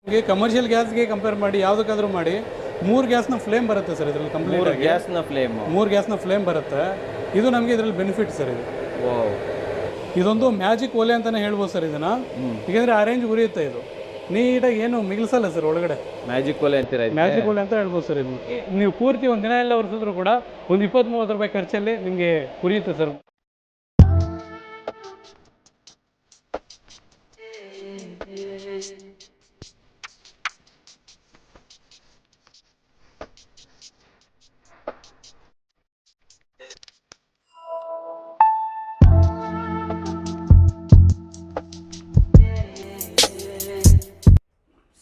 Commercial ಗ್ಯಾಸ್ಗೆ compare ಮಾಡಿ ಯಾವುದಕ್ಕಾದ್ರೂ ಮಾಡಿ 3 ಗ್ಯಾಸ್ನ ಫ್ಲೇಮ್ ಬರುತ್ತೆ ಸರ್ ಇದರಲ್ಲಿ ಕಂಪ್ಲೀಟ್ ಆಗಿ ಮೂರು ಗ್ಯಾಸ್ನ ಫ್ಲೇಮ್ ಬರುತ್ತೆ. ಇದು ನಮಗೆ ಇದರಲ್ಲಿ ಬೆನಿಫಿಟ್ ಸರ್ ಇದು. ಇದೊಂದು ಮ್ಯಾಜಿಕ್ ಒಲೆ ಅಂತಲೇ ಹೇಳ್ಬೋದು ಸರ್ ಇದನ್ನು. ಯಾಕೆಂದರೆ ಆರೆಂಜ್ ಉರಿಯುತ್ತೆ ಇದು, ನೀಟಾಗಿ ಏನು ಮಿಗಿಲ್ಸಲ್ಲ ಸರ್ ಒಳಗಡೆ. ಮ್ಯಾಜಿಕ್ ಒಲೆ ಅಂತೀರ? ಮ್ಯಾಜಿಕ್ ಒಲೆ ಅಂತ ಹೇಳ್ಬೋದು ಸರ್ ಇದು. ನೀವು ಪೂರ್ತಿ ಒಂದು ದಿನ ಎಲ್ಲ ಒರೆಸಿದ್ರು ಕೂಡ ಒಂದು 20-30 ರೂಪಾಯಿ ಖರ್ಚಲ್ಲಿ ನಿಮಗೆ ಉರಿಯುತ್ತೆ ಸರ್.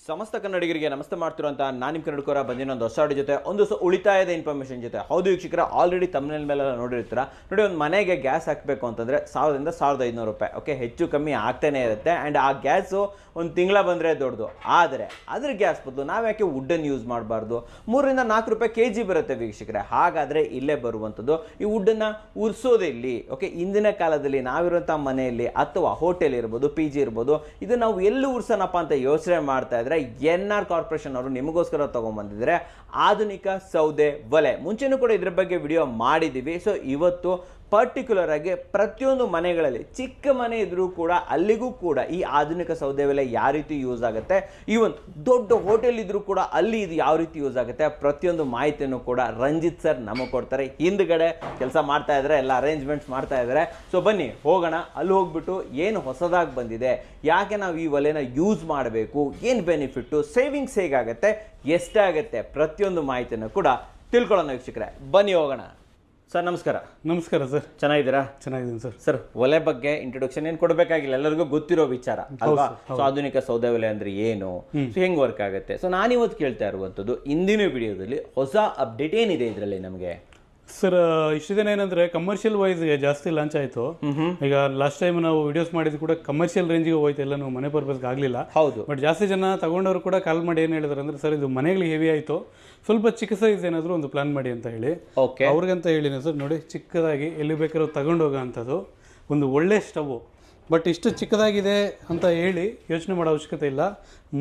ಸಮಸ್ತ ಕನ್ನಡಿಗರಿಗೆ ನಮಸ್ತೆ ಮಾಡ್ತಿರುವಂಥ ನಾನು ನಿಮ್ಮ ಕನ್ನಡಕೋರ ಬಂದಿನ ಒಂದು ಹೊಸ ಆಡಿ ಜೊತೆ ಒಂದು ಉಳಿತಾಯದ ಇನ್ಫಾರ್ಮೇಷನ್ ಜೊತೆ. ಹೌದು ವೀಕ್ಷಕರ, ಆಲ್ರೆಡಿ ತಮ್ಮನೇಲ್ ಮೇಲೆಲ್ಲ ನೋಡಿರ್ತೀರ ನೋಡಿ, ಒಂದು ಮನೆಗೆ ಗ್ಯಾಸ್ ಹಾಕಬೇಕು ಅಂತಂದರೆ 1000ರಿಂದ 1500 ರೂಪಾಯಿ. ಓಕೆ, ಹೆಚ್ಚು ಕಮ್ಮಿ ಆಗ್ತಾನೆ ಇರುತ್ತೆ. ಆ್ಯಂಡ್ ಆ ಗ್ಯಾಸು ಒಂದು ತಿಂಗಳ ಬಂದರೆ ದೊಡ್ಡದು. ಆದರೆ ಅದ್ರ ಗ್ಯಾಸ್ ಬದಲು ನಾವು ಯಾಕೆ ವುಡ್ಡನ್ನು ಯೂಸ್ ಮಾಡಬಾರ್ದು? 3ರಿಂದ 4 ರೂಪಾಯಿ kg ಬರುತ್ತೆ ವೀಕ್ಷಕರೇ. ಹಾಗಾದರೆ ಇಲ್ಲೇ ಬರುವಂಥದ್ದು ಈ ವುಡ್ಡನ್ನು ಉರಿಸೋದೇ ಇಲ್ಲಿ. ಓಕೆ, ಇಂದಿನ ಕಾಲದಲ್ಲಿ ನಾವಿರುವಂಥ ಮನೆಯಲ್ಲಿ ಅಥವಾ ಹೋಟೆಲ್ ಇರ್ಬೋದು, PG ಇರ್ಬೋದು, ಇದು ನಾವು ಎಲ್ಲಿ ಉರ್ಸೋಣಪ್ಪ ಅಂತ ಯೋಚನೆ ಮಾಡ್ತಾ ಇದ್ರೆ NR ಕಾರ್ಪೊರೇಷನ್ ಅವರು ನಿಮಗೋಸ್ಕರ ತಗೊಂಡ್ಬಂದಿದ್ದಾರೆ ಆಧುನಿಕ ಸೌದೆ ಒಲೆ. ಮುಂಚೆನೂ ಕೂಡ ಇದ್ರ ಬಗ್ಗೆ ವಿಡಿಯೋ ಮಾಡಿದ್ದೀವಿ. ಸೊ ಇವತ್ತು ಪರ್ಟಿಕ್ಯುಲರ್ ಆಗಿ ಪ್ರತಿಯೊಂದು ಮನೆಗಳಲ್ಲಿ, ಚಿಕ್ಕ ಮನೆ ಇದ್ರೂ ಕೂಡ ಅಲ್ಲಿಗೂ ಕೂಡ ಈ ಆಧುನಿಕ ಸೌದೆ ಒಲೆ ಯಾವ ರೀತಿ ಯೂಸ್ ಆಗುತ್ತೆ, ಈವನ್ ದೊಡ್ಡ ಹೋಟೆಲ್ ಇದ್ರೂ ಕೂಡ ಅಲ್ಲಿ ಇದು ಯಾವ ರೀತಿ ಯೂಸ್ ಆಗುತ್ತೆ, ಪ್ರತಿಯೊಂದು ಮಾಹಿತಿಯನ್ನು ಕೂಡ ರಂಜಿತ್ ಸರ್ ನಮಗೆ ಕೊಡ್ತಾರೆ. ಹಿಂದ್ಗಡೆ ಕೆಲಸ ಮಾಡ್ತಾ ಇದ್ದಾರೆ, ಎಲ್ಲ ಅರೇಂಜ್ಮೆಂಟ್ಸ್ ಮಾಡ್ತಾ ಇದ್ದಾರೆ. ಸೊ ಬನ್ನಿ ಹೋಗೋಣ, ಅಲ್ಲಿ ಹೋಗ್ಬಿಟ್ಟು ಏನು ಹೊಸದಾಗಿ ಬಂದಿದೆ, ಯಾಕೆ ನಾವು ಈ ಒಲೆನ ಯೂಸ್ ಮಾಡಬೇಕು, ಏನು ಬೆನಿಫಿಟ್ಟು, ಸೇವಿಂಗ್ಸ್ ಹೇಗಾಗುತ್ತೆ, ಎಷ್ಟಾಗುತ್ತೆ, ಪ್ರತಿಯೊಂದು ಮಾಹಿತಿಯನ್ನು ಕೂಡ ತಿಳ್ಕೊಳ್ಳೋಣ ವೀಕ್ಷಕರೇ. ಬನ್ನಿ ಹೋಗೋಣ. ಸರ್ ನಮಸ್ಕಾರ. ನಮಸ್ಕಾರ ಸರ್, ಚೆನ್ನಾಗಿದ್ದೀರಾ? ಚೆನ್ನಾಗಿದ್ದೀನಿ ಸರ್. ಸರ್, ಒಲೆ ಬಗ್ಗೆ ಇಂಟ್ರೊಡಕ್ಷನ್ ಏನು ಕೊಡಬೇಕಾಗಿಲ್ಲ, ಎಲ್ಲರಿಗೂ ಗೊತ್ತಿರೋ ವಿಚಾರ ಅಲ್ವಾ? ಸೊ ಆಧುನಿಕ ಸೌದೆ ಒಲೆ ಅಂದ್ರೆ ಏನು, ಸೊ ಹೆಂಗ್ ವರ್ಕ್ ಆಗುತ್ತೆ. ಸೊ ನಾನಿವತ್ತು ಕೇಳ್ತಾ ಇರುವಂಥದ್ದು ಇಂದಿನ ವಿಡಿಯೋದಲ್ಲಿ ಹೊಸ ಅಪ್ಡೇಟ್ ಏನಿದೆ ಇದರಲ್ಲಿ ನಮಗೆ ಸರ್. ಇಷ್ಟು ದಿನ ಏನಂದ್ರೆ ಕಮರ್ಷಿಯಲ್ ವೈಸ್ ಜಾಸ್ತಿ ಲಾಂಚ್ ಆಯಿತು. ಈಗ ಲಾಸ್ಟ್ ಟೈಮ್ ನಾವು ವಿಡಿಯೋಸ್ ಮಾಡಿದ್ದು ಕೂಡ ಕಮರ್ಷಿಯಲ್ ರೇಂಜಿಗೆ ಹೋಯ್ತು, ಎಲ್ಲ ನಾವು ಮನೆ ಪರ್ಪಸ್ಗೆ ಆಗಲಿಲ್ಲ. ಹೌದು. ಬಟ್ ಜಾಸ್ತಿ ಜನ ತಗೊಂಡವರು ಕೂಡ ಕಾಲ್ ಮಾಡಿ ಏನು ಹೇಳಿದ್ರು ಅಂದ್ರೆ, ಸರ್ ಇದು ಮನೆಗಳಿಗೆ ಹೆವಿ ಆಯಿತು, ಸ್ವಲ್ಪ ಚಿಕ್ಕ ಸೈಜ್ ಏನಾದರೂ ಒಂದು ಪ್ಲಾನ್ ಮಾಡಿ ಅಂತ ಹೇಳಿ. ಓಕೆ, ಅವ್ರಿಗಂತ ಹೇಳಿನ ಸರ್, ನೋಡಿ ಚಿಕ್ಕದಾಗಿ ಎಲ್ಲಿ ಬೇಕಾದ್ರೂ ತಗೊಂಡೋಗೋ ಅಂಥದ್ದು ಒಂದು ಒಳ್ಳೆ ಸ್ಟವ್. ಬಟ್ ಇಷ್ಟು ಚಿಕ್ಕದಾಗಿದೆ ಅಂತ ಹೇಳಿ ಯೋಚನೆ ಮಾಡೋ ಅವಶ್ಯಕತೆ ಇಲ್ಲ.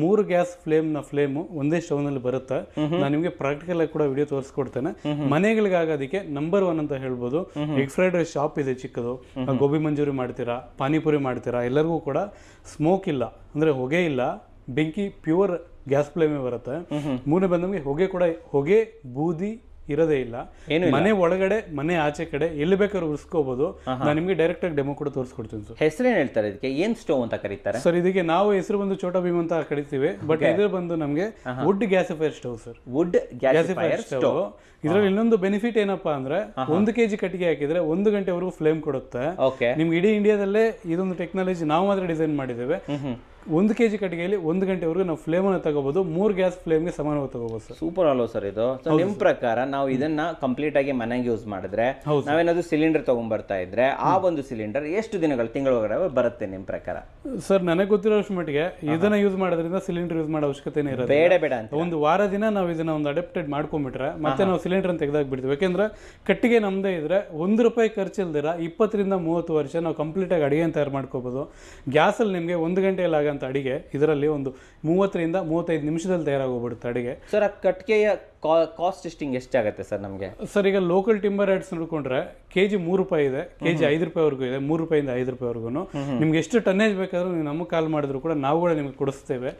3 ಗ್ಯಾಸ್ ಫ್ಲೇಮು ಒಂದೇ ಸ್ಟವ್ನಲ್ಲಿ ಬರುತ್ತೆ. ನಾನು ನಿಮಗೆ ಪ್ರಾಕ್ಟಿಕಲ್ ಆಗಿ ಕೂಡ ವಿಡಿಯೋ ತೋರಿಸ್ಕೊಡ್ತೇನೆ. ಮನೆಗಳಿಗಾಗೋದಕ್ಕೆ ನಂಬರ್ 1 ಅಂತ ಹೇಳ್ಬೋದು. ಎಗ್ ಫ್ರೈಡ್ ರೈಸ್ ಶಾಪ್ ಇದೆ ಚಿಕ್ಕದು, ಗೋಬಿ ಮಂಚೂರಿ ಮಾಡ್ತೀರಾ, ಪಾನಿಪುರಿ ಮಾಡ್ತೀರಾ, ಎಲ್ಲರಿಗೂ ಕೂಡ ಸ್ಮೋಕ್ ಇಲ್ಲ ಅಂದರೆ ಹೊಗೆ ಇಲ್ಲ, ಬೆಂಕಿ ಪ್ಯೂರ್ ಗ್ಯಾಸ್ ಫ್ಲೇಮೇ ಬರುತ್ತೆ. ಮೂರನೇ ಬಂದ ಹೊಗೆ ಬೂದಿ ಇರೋದೇ ಇಲ್ಲ. ಮನೆ ಒಳಗಡೆ ಮನೆ ಆಚೆ ಕಡೆ ಎಲ್ಲಿ ಬೇಕಾದ್ರೂ ಉರ್ಸ್ಕೋಬಹುದು. ನಾನು ನಿಮಗೆ ಡೈರೆಕ್ಟ್ ಆಗಿ ಡೆಮೋ ಕೂಡ ತೋರಿಸ್ಕೊಡ್ತೀನಿ ಸರ್. ಹೆಸರೇನು ಹೇಳ್ತಾರೆ ಇದಕ್ಕೆ, ಏನ್ ಸ್ಟವ್ ಅಂತ ಕರೀತಾರೆ ಸರ್? ಇದಕ್ಕೆ ನಾವು ಹೆಸರು ಬಂದು ಛೋಟಾ ಭೀಮ್ ಅಂತ ಕರಿತೀವಿ. ಬಟ್ ಇದು ಬಂದು ನಮಗೆ wood gasifier stove sir. Wood gasifier stove. ಇದರಲ್ಲಿ ಇನ್ನೊಂದು ಬೆನಿಫಿಟ್ ಏನಪ್ಪಾ ಅಂದ್ರೆ, 1 kg ಕಟ್ಟಿಗೆ ಹಾಕಿದ್ರೆ 1 ಗಂಟೆವರೆಗೂ ಫ್ಲೇಮ್ ಕೊಡುತ್ತೆ. ನಿಮ್ಗೆ ಇಡೀ ಇಂಡಿಯಾದಲ್ಲೇ ಇದೊಂದು ಟೆಕ್ನಾಲಜಿ ನಾವು ಮಾತ್ರ ಡಿಸೈನ್ ಮಾಡಿದ್ದೇವೆ. 1 kg ಕಟ್ಟಿಗೆಯಲ್ಲಿ 1 ಗಂಟೆವರೆಗೂ ನಾವು ಫ್ಲೇಮ್ ಅನ್ನು ತಗೋಬಹುದು. 3 ಗ್ಯಾಸ್ ಫ್ಲೇಮ್ಗೆ ಸಮಾನವಾಗಿ ತಗೋಬಹುದು ಸರ್. ಸೂಪರ್ ಅಲ್ವಾ ಸರ್ ಇದು? ನಿಮ್ ಪ್ರಕಾರ ನಾವು ಇದನ್ನ ಕಂಪ್ಲೀಟ್ ಆಗಿ ಮನೆಗೆ ಯೂಸ್ ಮಾಡಿದ್ರೆ, ನಾವೇನಾದ್ರು ಸಿಲಿಂಡರ್ ತಗೊಂಡ್ಬರ್ತಾ ಇದ್ರೆ ಆ ಒಂದು ಸಿಲಿಂಡರ್ ಎಷ್ಟು ದಿನಗಳು, ತಿಂಗಳ ಒಳಗಡೆ ಬರುತ್ತೆ ನಿಮ್ ಪ್ರಕಾರ? ಸರ್ ನನಗೆ ಗೊತ್ತಿರೋ ಮಟ್ಟಿಗೆ ಇದನ್ನ ಯೂಸ್ ಮಾಡೋದ್ರಿಂದ ಸಿಲಿಂಡರ್ ಯೂಸ್ ಮಾಡೋ ಅವಶ್ಯಕತೆ ಇರೋದು ಬೇಡ ಅಂತ. ಒಂದು ವಾರ ದಿನ ನಾವು ಇದನ್ನ ಒಂದು ಅಡಾಪ್ಟೆಡ್ ಮಾಡ್ಕೊಂಡ್ಬಿಟ್ರೆ ಮತ್ತೆ ನಾವು ಸಿಲಿಂಡರ್ ತೆಗೆದಾಕ್ಬಿಡ್ತೀವಿ. ಯಾಕೆಂದ್ರೆ ಕಟ್ಟಿಗೆ ನಮ್ದೇ ಇದ್ರೆ 1 ರೂಪಾಯಿ ಖರ್ಚಿಲ್ದಿರ 20ರಿಂದ 30 ವರ್ಷ ನಾವು ಕಂಪ್ಲೀಟ್ ಆಗಿ ಅಡಿಗೆ ತಯಾರು ಮಾಡ್ಕೋಬಹುದು. ಗ್ಯಾಸ್ ಅಲ್ಲಿ ನಿಮ್ಗೆ 1 ಗಂಟೆಯಲ್ಲಿ ಆಗಂತ ಅಡಿಗೆ ಇದರಲ್ಲಿ ಒಂದು 30ರಿಂದ 35 ನಿಮಿಷದಲ್ಲಿ ತಯಾರಾಗೋಗ್ಬಿಡುತ್ತೆ ಅಡಿಗೆ. ಸರ್, ಆ ಕಟ್ಟಿಗೆಯ ಕಾಸ್ಟ್ ಎಷ್ಟಾಗುತ್ತೆ ಸರ್ ನಮಗೆ? ಸರ್ ಈಗ ಲೋಕಲ್ ಟಿಂಬರ್ ಯಾರ್ಡ್ಸ್ ನೋಡ್ಕೊಂಡ್ರೆ kg 3 ರೂಪಾಯಿ ಇದೆ, kg 5 ರೂಪಾಯಿವರೆಗೂ ಇದೆ. 3 ರೂಪಾಯಿಂದ 5 ರೂಪಾಯಿವರೆಗೂ ನಿಮ್ಗೆ ಎಷ್ಟು ಟನ್ನೇಜ್ ಬೇಕಾದ್ರೂ ನೀವು ನಮಗೆ ಕಾಲ್ ಮಾಡಿದ್ರು ಕೂಡ ನಾವು ಕೂಡ ನಿಮ್ಗೆ ಕೊಡಿಸ್ತೇವೆ.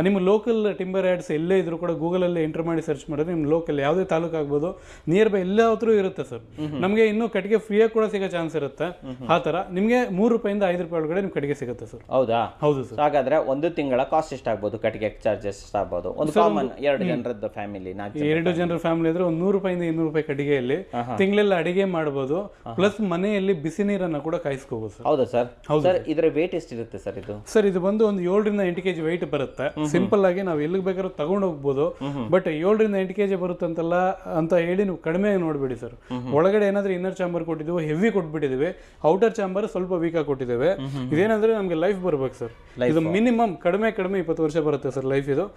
ನಿಮ್ಮ ಲೋಕಲ್ ಟಿಂಬರ್ ಯಾರ್ಡ್ಸ್ ಎಲ್ಲೇ ಇದ್ರು ಕೂಡ ಗೂಗಲ್ ಅಲ್ಲಿ ಎಂಟರ್ ಮಾಡಿ ಸರ್ಚ್ ಮಾಡಿದ್ರೆ ನಿಮ್ ಲೋಕಲ್ ಯಾವುದೇ ತಾಲೂಕು ಆಗ್ಬೋದು, ನಿಯರ್ ಬೈ ಎಲ್ಲಾದ್ರೂ ಇರುತ್ತೆ ಸರ್. ನಮಗೆ ಇನ್ನೂ ಕಟ್ಟಿಗೆ ಫ್ರೀಯಾಗಿ ಕೂಡ ಸಿಗೋ ಚಾನ್ಸ್ ಇರುತ್ತೆ. ಆ ತರ ನಿಮ್ಗೆ 3 ರೂಪಾಯಿಂದ 5 ರೂಪಾಯಿ ಒಳಗಡೆ ನಿಮ್ಗೆ ಕಟ್ಟಿಗೆ ಸಿಗುತ್ತೆ ಸರ್. ಹೌದಾ? ಹೌದು ಸರ್. ಹಾಗಾದ್ರೆ ಒಂದು ತಿಂಗಳ ಕಾಸ್ಟ್ ಎಷ್ಟಾಗ್ಬೋದು, ಕಟ್ಟಿಗೆ ಚಾರ್ಜಸ್ ಎಷ್ಟಾಗ್ಬೋದು? ಒಂದು ಕಾಮನ್ 2 ಜನರದ್ದು ಫ್ಯಾಮಿಲಿ, 2 ಜನರ ಫ್ಯಾಮಿಲಿ ಅಂದ್ರೆ ಒಂದು 100 ರೂಪಾಯಿಂದ 200 ರೂಪಾಯಿ ಕಟ್ಟಿಗೆಯಲ್ಲಿ ತಿಂಗಳೆಲ್ಲ ಅಡಿಗೆ ಮಾಡಬಹುದು. ಪ್ಲಸ್ ಮನೆಯಲ್ಲಿ ಬಿಸಿ ನೀರನ್ನ ಕೂಡ ಕಾಯಿಸ್ಕೋಬಹುದು ಸರ್. ಹೌದಾ ಸರ್? ಸರ್ ಇದರ ವೇಟ್ ಎಷ್ಟಿರುತ್ತೆ ಸರ್ ಇದು? ಸರ್ ಇದು ಬಂದು ಒಂದು 7ರಿಂದ 8 kg ವೆಯ್ಟ್ ಬರುತ್ತೆ. ಸಿಂಪಲ್ ಆಗಿ ನಾವು ಎಲ್ಲಿಗೆ ಬೇಕಾದ್ರೂ ತಗೊಂಡು ಹೋಗ್ಬೋದು. ಬಟ್ 7ರಿಂದ 8 kg ಬರುತ್ತೆ ಅಂತ ಹೇಳಿ ನೀವು ಕಡಿಮೆ ನೋಡ್ಬೇಡಿ ಸರ್. ಒಳಗಡೆ ಏನಾದ್ರೂ ಇನ್ನರ್ ಚಾಂಬರ್ ಕೊಟ್ಟಿದ್ದೀವಿ, ಹೆವಿ ಕೊಟ್ಬಿಟ್ಟಿದ್ದೀವಿ, ಔಟರ್ ಚಾಂಬರ್ ಸ್ವಲ್ಪ ವೀಕ್ ಆಗಿ ಕೊಟ್ಟಿದ್ದೇವೆ. ಇದೇನಂದ್ರೆ ನಮ್ಗೆ ಲೈಫ್ ಬರ್ಬೇಕು ಸರ್. ಇದು ಮಿನಿಮಮ್ ಕಡಿಮೆ 20 ವರ್ಷ ಬರುತ್ತೆ ಸರ್ ಲೈಫ್ ಇದು.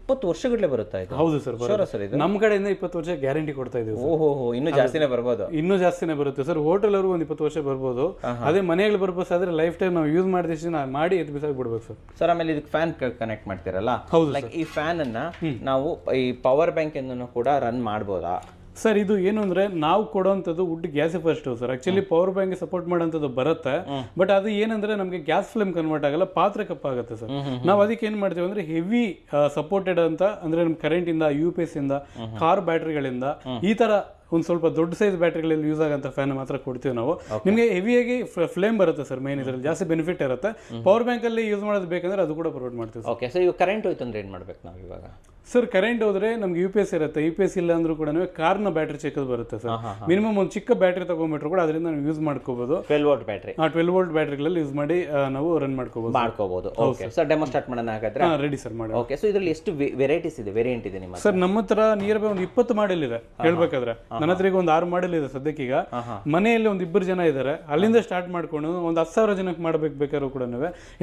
20 ವರ್ಷಗಟ್ಟಲೆ ಬರುತ್ತಾ ಇದು? ಹೌದು ಸರ್, ಸರ್ ಇದು ನಮ್ಮ ಕಡೆಯಿಂದ 20 ವರ್ಷ ಗ್ಯಾರಂಟಿ ಕೊಡ್ತಾ ಇದೀವಿ. ಓಹೋ, ಇನ್ನೂ ಜಾಸ್ತಿನೇ ಬರ್ಬೋದು. ಇನ್ನೂ ಜಾಸ್ತಿನೇ ಬರುತ್ತೆ ಸರ್. ಹೋಟೆಲ್ ಅವ್ರಿಗೂ ಒಂದು 20 ವರ್ಷ ಬರ್ಬೋದು. ಅದೇ ಮನೆಗಳು ಬರ್ಬೋದು ಆದ್ರೆ ಲೈಫ್ ಟೈಮ್ ನಾವು ಯೂಸ್ ಮಾಡಿದ ಮಾಡಿ ಎದ್ದು ಬಿಸಾಗಿ ಬಿಡ್ಬೇಕು ಸರ್. ಸರ್ ಆಮೇಲೆ ಇದಕ್ಕೆ ಫ್ಯಾನ್ ಕನೆಕ್ಟ್ ಮಾಡ್ತೀರಲ್ಲ, ಹೌದು ಲೈಕ್ ಈ ಫ್ಯಾನ್ ಅನ್ನ ನಾವು ಈ ಪವರ್ ಬ್ಯಾಂಕ್ ಇಂದನೂ ಕೂಡ ರನ್ ಮಾಡ್ಬೋದಾ? ಸರ್ ಇದು ಏನು ಅಂದ್ರೆ ನಾವು ಕೊಡುವಂಥದ್ದು wood gasified stove sir. Actually power bank support ಮಾಡೋಂಥದ್ದು ಬರುತ್ತೆ, ಬಟ್ ಅದು ಏನಂದ್ರೆ ನಮಗೆ ಗ್ಯಾಸ್ ಫ್ಲೇಮ್ ಕನ್ವರ್ಟ್ ಆಗಲ್ಲ, ಪಾತ್ರೆ ಕಪ್ಪಾಗುತ್ತೆ ಸರ್. ನಾವು ಅದಕ್ಕೆ ಏನ್ ಮಾಡ್ತೀವಿ ಅಂದ್ರೆ ಹೆವಿ ಸಪೋರ್ಟೆಡ್ ಅಂತ ಅಂದ್ರೆ ನಮ್ ಕರೆಂಟ್ ಇಂದ, UPS ಇಂದ, ಕಾರ್ ಬ್ಯಾಟ್ರಿಗಳಿಂದ ಈ ತರ ಒಂದು ಸ್ವಲ್ಪ ದೊಡ್ಡ ಸೈಜ್ ಬ್ಯಾಟ್ರಿಗಳಲ್ಲಿ ಯೂಸ್ ಆಗಂತ ಫ್ಯಾನ್ ಮಾತ್ರ ಕೊಡ್ತೀವಿ ನಾವು. ನಿಮಗೆ ಹೆವಿಯಾಗಿ ಫ್ಲೇಮ್ ಬರುತ್ತೆ ಸರ್. ಮೇನ್ ಇದರಲ್ಲಿ ಜಾಸ್ತಿ ಬೆನಿಫಿಟ್ ಇರುತ್ತೆ. ಪವರ್ ಬ್ಯಾಂಕ್ ಅಲ್ಲಿ ಯೂಸ್ ಮಾಡೋದು ಬೇಕಂದ್ರೆ ಅದು ಕೂಡ ಪ್ರೊವೈಡ್ ಮಾಡ್ತೀವಿ. ಓಕೆ, ಸೊ ಇವಾಗ ಕರೆಂಟ್ ಹೋಯ್ತು ಅಂದ್ರೆ ಏನ್ ಮಾಡ್ಬೇಕು ನಾವು ಇವಾಗ? ಸರ್ ಕರೆಂಟ್ ಹೋದ್ರೆ ನಮ್ಗೆ UPS ಇರುತ್ತೆ. UPS ಇಲ್ಲ ಅಂದ್ರೂ ಕೂಡ ಕಾರ್ನ ಬ್ಯಾಟ್ರಿ ಚಿಕ್ಕದು ಬರುತ್ತೆ ಸರ್. ಮಿನಿಮಮ್ ಒಂದು ಚಿಕ್ಕ ಬ್ಯಾಟ್ರಿ ತಗೊಂಡ್ಬಿಟ್ರು ಕೂಡ ಅದರಿಂದ ನಾವು ಯೂಸ್ ಮಾಡ್ಕೋಬಹುದು. 12 ವೋಲ್ಟ್ ಬ್ಯಾಟ್ರಿ, 12 ವೋಲ್ಟ್ ಬ್ಯಾಟ್ರಿಗಳಲ್ಲಿ ಯೂಸ್ ಮಾಡಿ ನಾವು ರನ್ ಮಾಡ್ಕೋಬಹುದು. ಓಕೆ ಸರ್, ಡೆಮೋ ಸ್ಟಾರ್ಟ್ ಮಾಡೋಣ ಹಾಗಾದ್ರೆ? ರೆಡಿ ಸರ್ ಮಾಡಿ. ಓಕೆ, ಸೊ ಇದರಲ್ಲಿ ಎಷ್ಟು ವೆರೈಟೀಸ್ ಇದೆ, ವೇರಿಯಂಟ್ ಇದೆ ನಿಮ್ಮ ಸರ್? ನಮ್ಮ ಹತ್ರ ನಿಯರ್ ಬೈ ಒಂದು 20 ಮಾಡೆಲ್ ಇದೆ ಹೇಳ್ಬೇಕಾದ್ರೆ. ನನ್ನ ಹತ್ರ ಈಗ ಒಂದು 6 ಮಾಡೆಲ್ ಇದೆ ಸದ್ಯಕ್ಕೀಗ. ಮನೆಯಲ್ಲಿ ಒಂದು 2 ಜನ ಇದ್ದಾರೆ, ಅಲ್ಲಿಂದ ಸ್ಟಾರ್ಟ್ ಮಾಡ್ಕೊಂಡು ಒಂದು 10,000 ಜನಕ್ಕೆ ಮಾಡ್ಬೇಕು ಬೇಕಾದ್ರೂ ಕೂಡ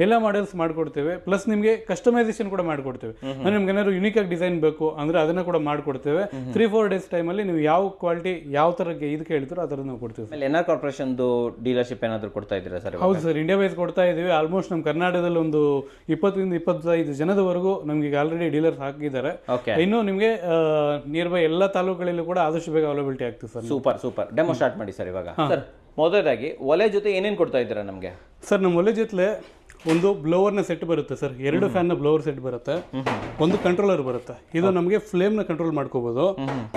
ಎಲ್ಲ ಮಾಡೆಲ್ಸ್ ಮಾಡ್ಕೊಡ್ತೇವೆ. ಪ್ಲಸ್ ನಿಮಗೆ ಕಸ್ಟಮೈಸೇಷನ್ ಕೂಡ ಮಾಡ್ಕೊಡ್ತೇವೆ. ನಿಮ್ಗೆ ಏನಾದ್ರು ಯುನಿಕ್ ಆಗಿ ಡಿಸೈನ್ ಬೇಕು ಅಂದ್ರೆ ಅದನ್ನ ಕೂಡ ಮಾಡ್ಕೊಡ್ತೇವೆ. 3-4 ಡೇಸ್ ಟೈಮ್ ಅಲ್ಲಿ ನೀವು ಯಾವ ಕ್ವಾಲಿಟಿ ಯಾವ ತರ ಇದಕ್ಕೆ ಹೇಳ್ತೀರೋ ಆ ತರ ನಾವು ಕೊಡ್ತೀವಿ. NR ಕಾರ್ಪೊರೇಷನ್ ಡೀಲರ್ಶಿಪ್ ಏನಾದ್ರು ಕೊಡ್ತಾ ಇದ್ದೀರಾ ಸರ್? ಹೌದು ಸರ್, ಇಂಡಿಯಾ ವೈಸ್ ಕೊಡ್ತಾ ಇದೀವಿ. ಆಲ್ಮೋಸ್ಟ್ ನಮ್ಮ ಕರ್ನಾಟಕದಲ್ಲಿ ಒಂದು 20-25 ಜನದವರೆಗೂ ನಮ್ಗೆ ಈಗ ಆಲ್ರೆಡಿ ಡೀಲರ್ಸ್ ಹಾಕಿದ್ದಾರೆ. ಇನ್ನು ನಿಮಗೆ ನಿಯರ್ ಬೈ ಎಲ್ಲ ತಾಲೂಕುಗಳಲ್ಲೂ ಕೂಡ ಆದಷ್ಟು ಬೇಗ ಅವೈಲಬಿಲಿಟಿ ಆಗ್ತದೆ ಸರ್. ಸೂಪರ್ ಡೆಮೋ ಸ್ಟಾರ್ಟ್ ಮಾಡಿ ಸರ್ ಇವಾಗ. ಸರ್ ಮೊದಲಾಗಿ ಒಲೆ ಜೊತೆ ಏನೇನು ಕೊಡ್ತಾ ಇದ್ದೀರಾ ನಮಗೆ? ಸರ್ ನಮ್ಮ ಒಲೆ ಜೊತೆ ಒಂದು ಬ್ಲೋವರ್ನ ಸೆಟ್ ಬರುತ್ತೆ ಸರ್. 2 ಫ್ಯಾನ್ನ ಬ್ಲೋವರ್ ಸೆಟ್ ಬರುತ್ತೆ, ಒಂದು ಕಂಟ್ರೋಲರ್ ಬರುತ್ತೆ. ಇದು ನಮಗೆ ಫ್ಲೇಮ್ನ ಕಂಟ್ರೋಲ್ ಮಾಡ್ಕೋಬಹುದು.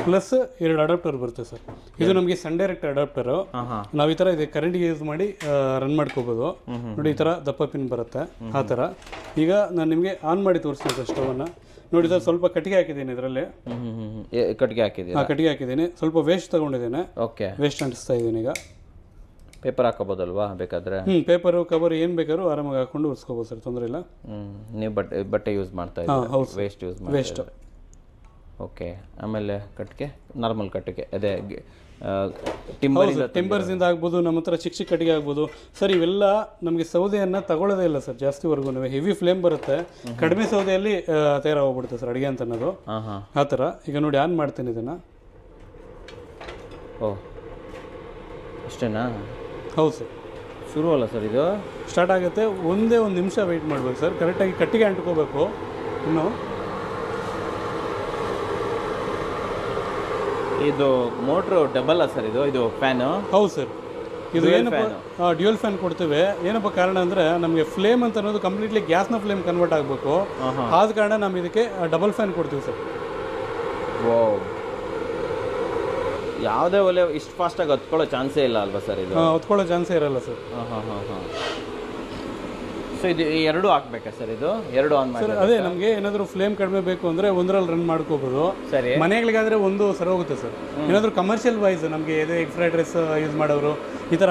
ಪ್ಲಸ್ 2 ಅಡಾಪ್ಟರ್ ಬರುತ್ತೆ ಸರ್. ಇದು ನಮಗೆ ಸನ್ ಡೈರೆಕ್ಟ್ ಅಡಾಪ್ಟರ್. ನಾವು ಈ ತರ ಇದೆ ಕರೆಂಟ್ಗೆ ಯೂಸ್ ಮಾಡಿ ರನ್ ಮಾಡ್ಕೋಬಹುದು. ನೋಡಿ ಈ ತರ ದಪ್ಪ ಪಿನ್ ಬರುತ್ತೆ ಆ ತರ. ಈಗ ನಾನು ನಿಮಗೆ ಆನ್ ಮಾಡಿ ತೋರಿಸ್ತೀನಿ ಸರ್ ಸ್ಟವ್ ಅನ್ನ. ನೋಡಿ ಸರ್, ಸ್ವಲ್ಪ ಕಟ್ಟಿಗೆ ಹಾಕಿದ್ದೀನಿ ಇದರಲ್ಲಿ. ಕಟ್ಟಿಗೆ ಹಾಕಿದ್ದೀನಿ, ಸ್ವಲ್ಪ ವೇಸ್ಟ್ ತಗೊಂಡಿದ್ದೇನೆ. ವೇಸ್ಟ್ ಅಂಟಿಸ್ತಾ ಇದ್ದೀನಿ. ಈಗ ಪೇಪರ್ ಹಾಕೋಬೋದಲ್ವಾ ಬೇಕಾದ್ರೆ? ಪೇಪರು ಕವರ್ ಏನು ಬೇಕಾದ್ರೂ ಆರಾಮಾಗಿ ಹಾಕೊಂಡು ಉರ್ಸ್ಕೋಬೋದು ಸರ್, ತೊಂದರೆ ಇಲ್ಲ. ನೀವು ಬಟ್ಟೆ ಯೂಸ್ ಮಾಡ್ತಾ ಇದ್ದೀರಾ? ವೇಸ್ಟ್ ಯೂಸ್ ಮಾಡಿ. ವೇಸ್ಟ್. ಓಕೆ, ಆಮೇಲೆ ಕಟ್ಟಿಗೆ ನಾರ್ಮಲ್ ಕಟ್ಟಿಗೆ ಅದೇ ಟಿಂಬರ್ಸ್ ಇಂದ ಆಗ್ಬೋದು, ನಮ್ಮ ಹತ್ರ ಚಿಕ್ಕ ಚಿಕ್ಕ ಕಟ್ಟಿಗೆ ಆಗ್ಬೋದು ಸರ್. ಇವೆಲ್ಲ ನಮಗೆ ಸೌದೆಯನ್ನು ತಗೊಳ್ಳೋದೇ ಇಲ್ಲ ಸರ್ ಜಾಸ್ತಿವರೆಗೂ. ಹೆವಿ ಫ್ಲೇಮ್ ಬರುತ್ತೆ, ಕಡಿಮೆ ಸೌದೆಯಲ್ಲಿ ತಯಾರಾಗ್ಬಿಡುತ್ತೆ ಸರ್ ಅಡುಗೆ ಅಂತ ಅನ್ನೋದು ಆ ಥರ. ಈಗ ನೋಡಿ ಆನ್ ಮಾಡ್ತೀನಿ ಇದನ್ನು. ಅಷ್ಟೇನಾ? ಹೌದು ಸರ್, ಶುರು ಅಲ್ಲ ಸರ್ ಇದು? ಸ್ಟಾರ್ಟ್ ಆಗುತ್ತೆ. ಒಂದೇ 1 ನಿಮಿಷ ವೆಯ್ಟ್ ಮಾಡ್ಬೇಕು ಸರ್. ಕರೆಕ್ಟಾಗಿ ಕಟ್ಟಿಗೆ ಅಂಟ್ಕೋಬೇಕು. ಇನ್ನು ಇದು ಮೋಟ್ರು ಡಬಲ್ ಸರ್ ಇದು ಫ್ಯಾನು? ಹೌದು ಸರ್, ಇದು ಏನಪ್ಪ ಡ್ಯೂಯಲ್ ಫ್ಯಾನ್ ಕೊಡ್ತೇವೆ. ಏನಪ್ಪ ಕಾರಣ ಅಂದರೆ ನಮಗೆ ಫ್ಲೇಮ್ ಅಂತ ಅನ್ನೋದು ಕಂಪ್ಲೀಟ್ಲಿ ಗ್ಯಾಸ್ನ ಫ್ಲೇಮ್ ಕನ್ವರ್ಟ್ ಆಗಬೇಕು. ಆದ ಕಾರಣ ನಾವು ಇದಕ್ಕೆ ಡಬಲ್ ಫ್ಯಾನ್ ಕೊಡ್ತೀವಿ ಸರ್. ಯಾವುದೇ ಒಲೆ ಇಷ್ಟು ಫಾಸ್ಟಾಗಿ ಹತ್ಕೊಳ್ಳೋ ಚಾನ್ಸೇ ಇಲ್ಲ ಅಲ್ವಾ ಸರ್? ಇದು ಹತ್ಕೊಳ್ಳೋ ಚಾನ್ಸೇ ಇರಲ್ಲ ಸರ್. ಸೊ ಇದು 2 ಹಾಕ್ಬೇಕಾ ಸರ್? ಇದು 2 ಆನ್ ಮಾಡಿ. ಅದೇ ನಮಗೆ ಏನಾದರೂ ಫ್ಲೇಮ್ ಕಡಿಮೆ ಬೇಕು ಅಂದರೆ ಒಂದರಲ್ಲಿ ರನ್ ಮಾಡ್ಕೋಬೋದು. ಸರಿ, ಮನೆಗಳಿಗಾದರೆ ಒಂದು ಸರಿ ಹೋಗುತ್ತೆ ಸರ್. ಏನಾದರೂ ಕಮರ್ಷಿಯಲ್ ವೈಸ್ ನಮಗೆ ಇದು ಎಗ್ ಫ್ರೈಡ್ ರೈಸ್ ಯೂಸ್ ಮಾಡೋರು ಈ ಥರ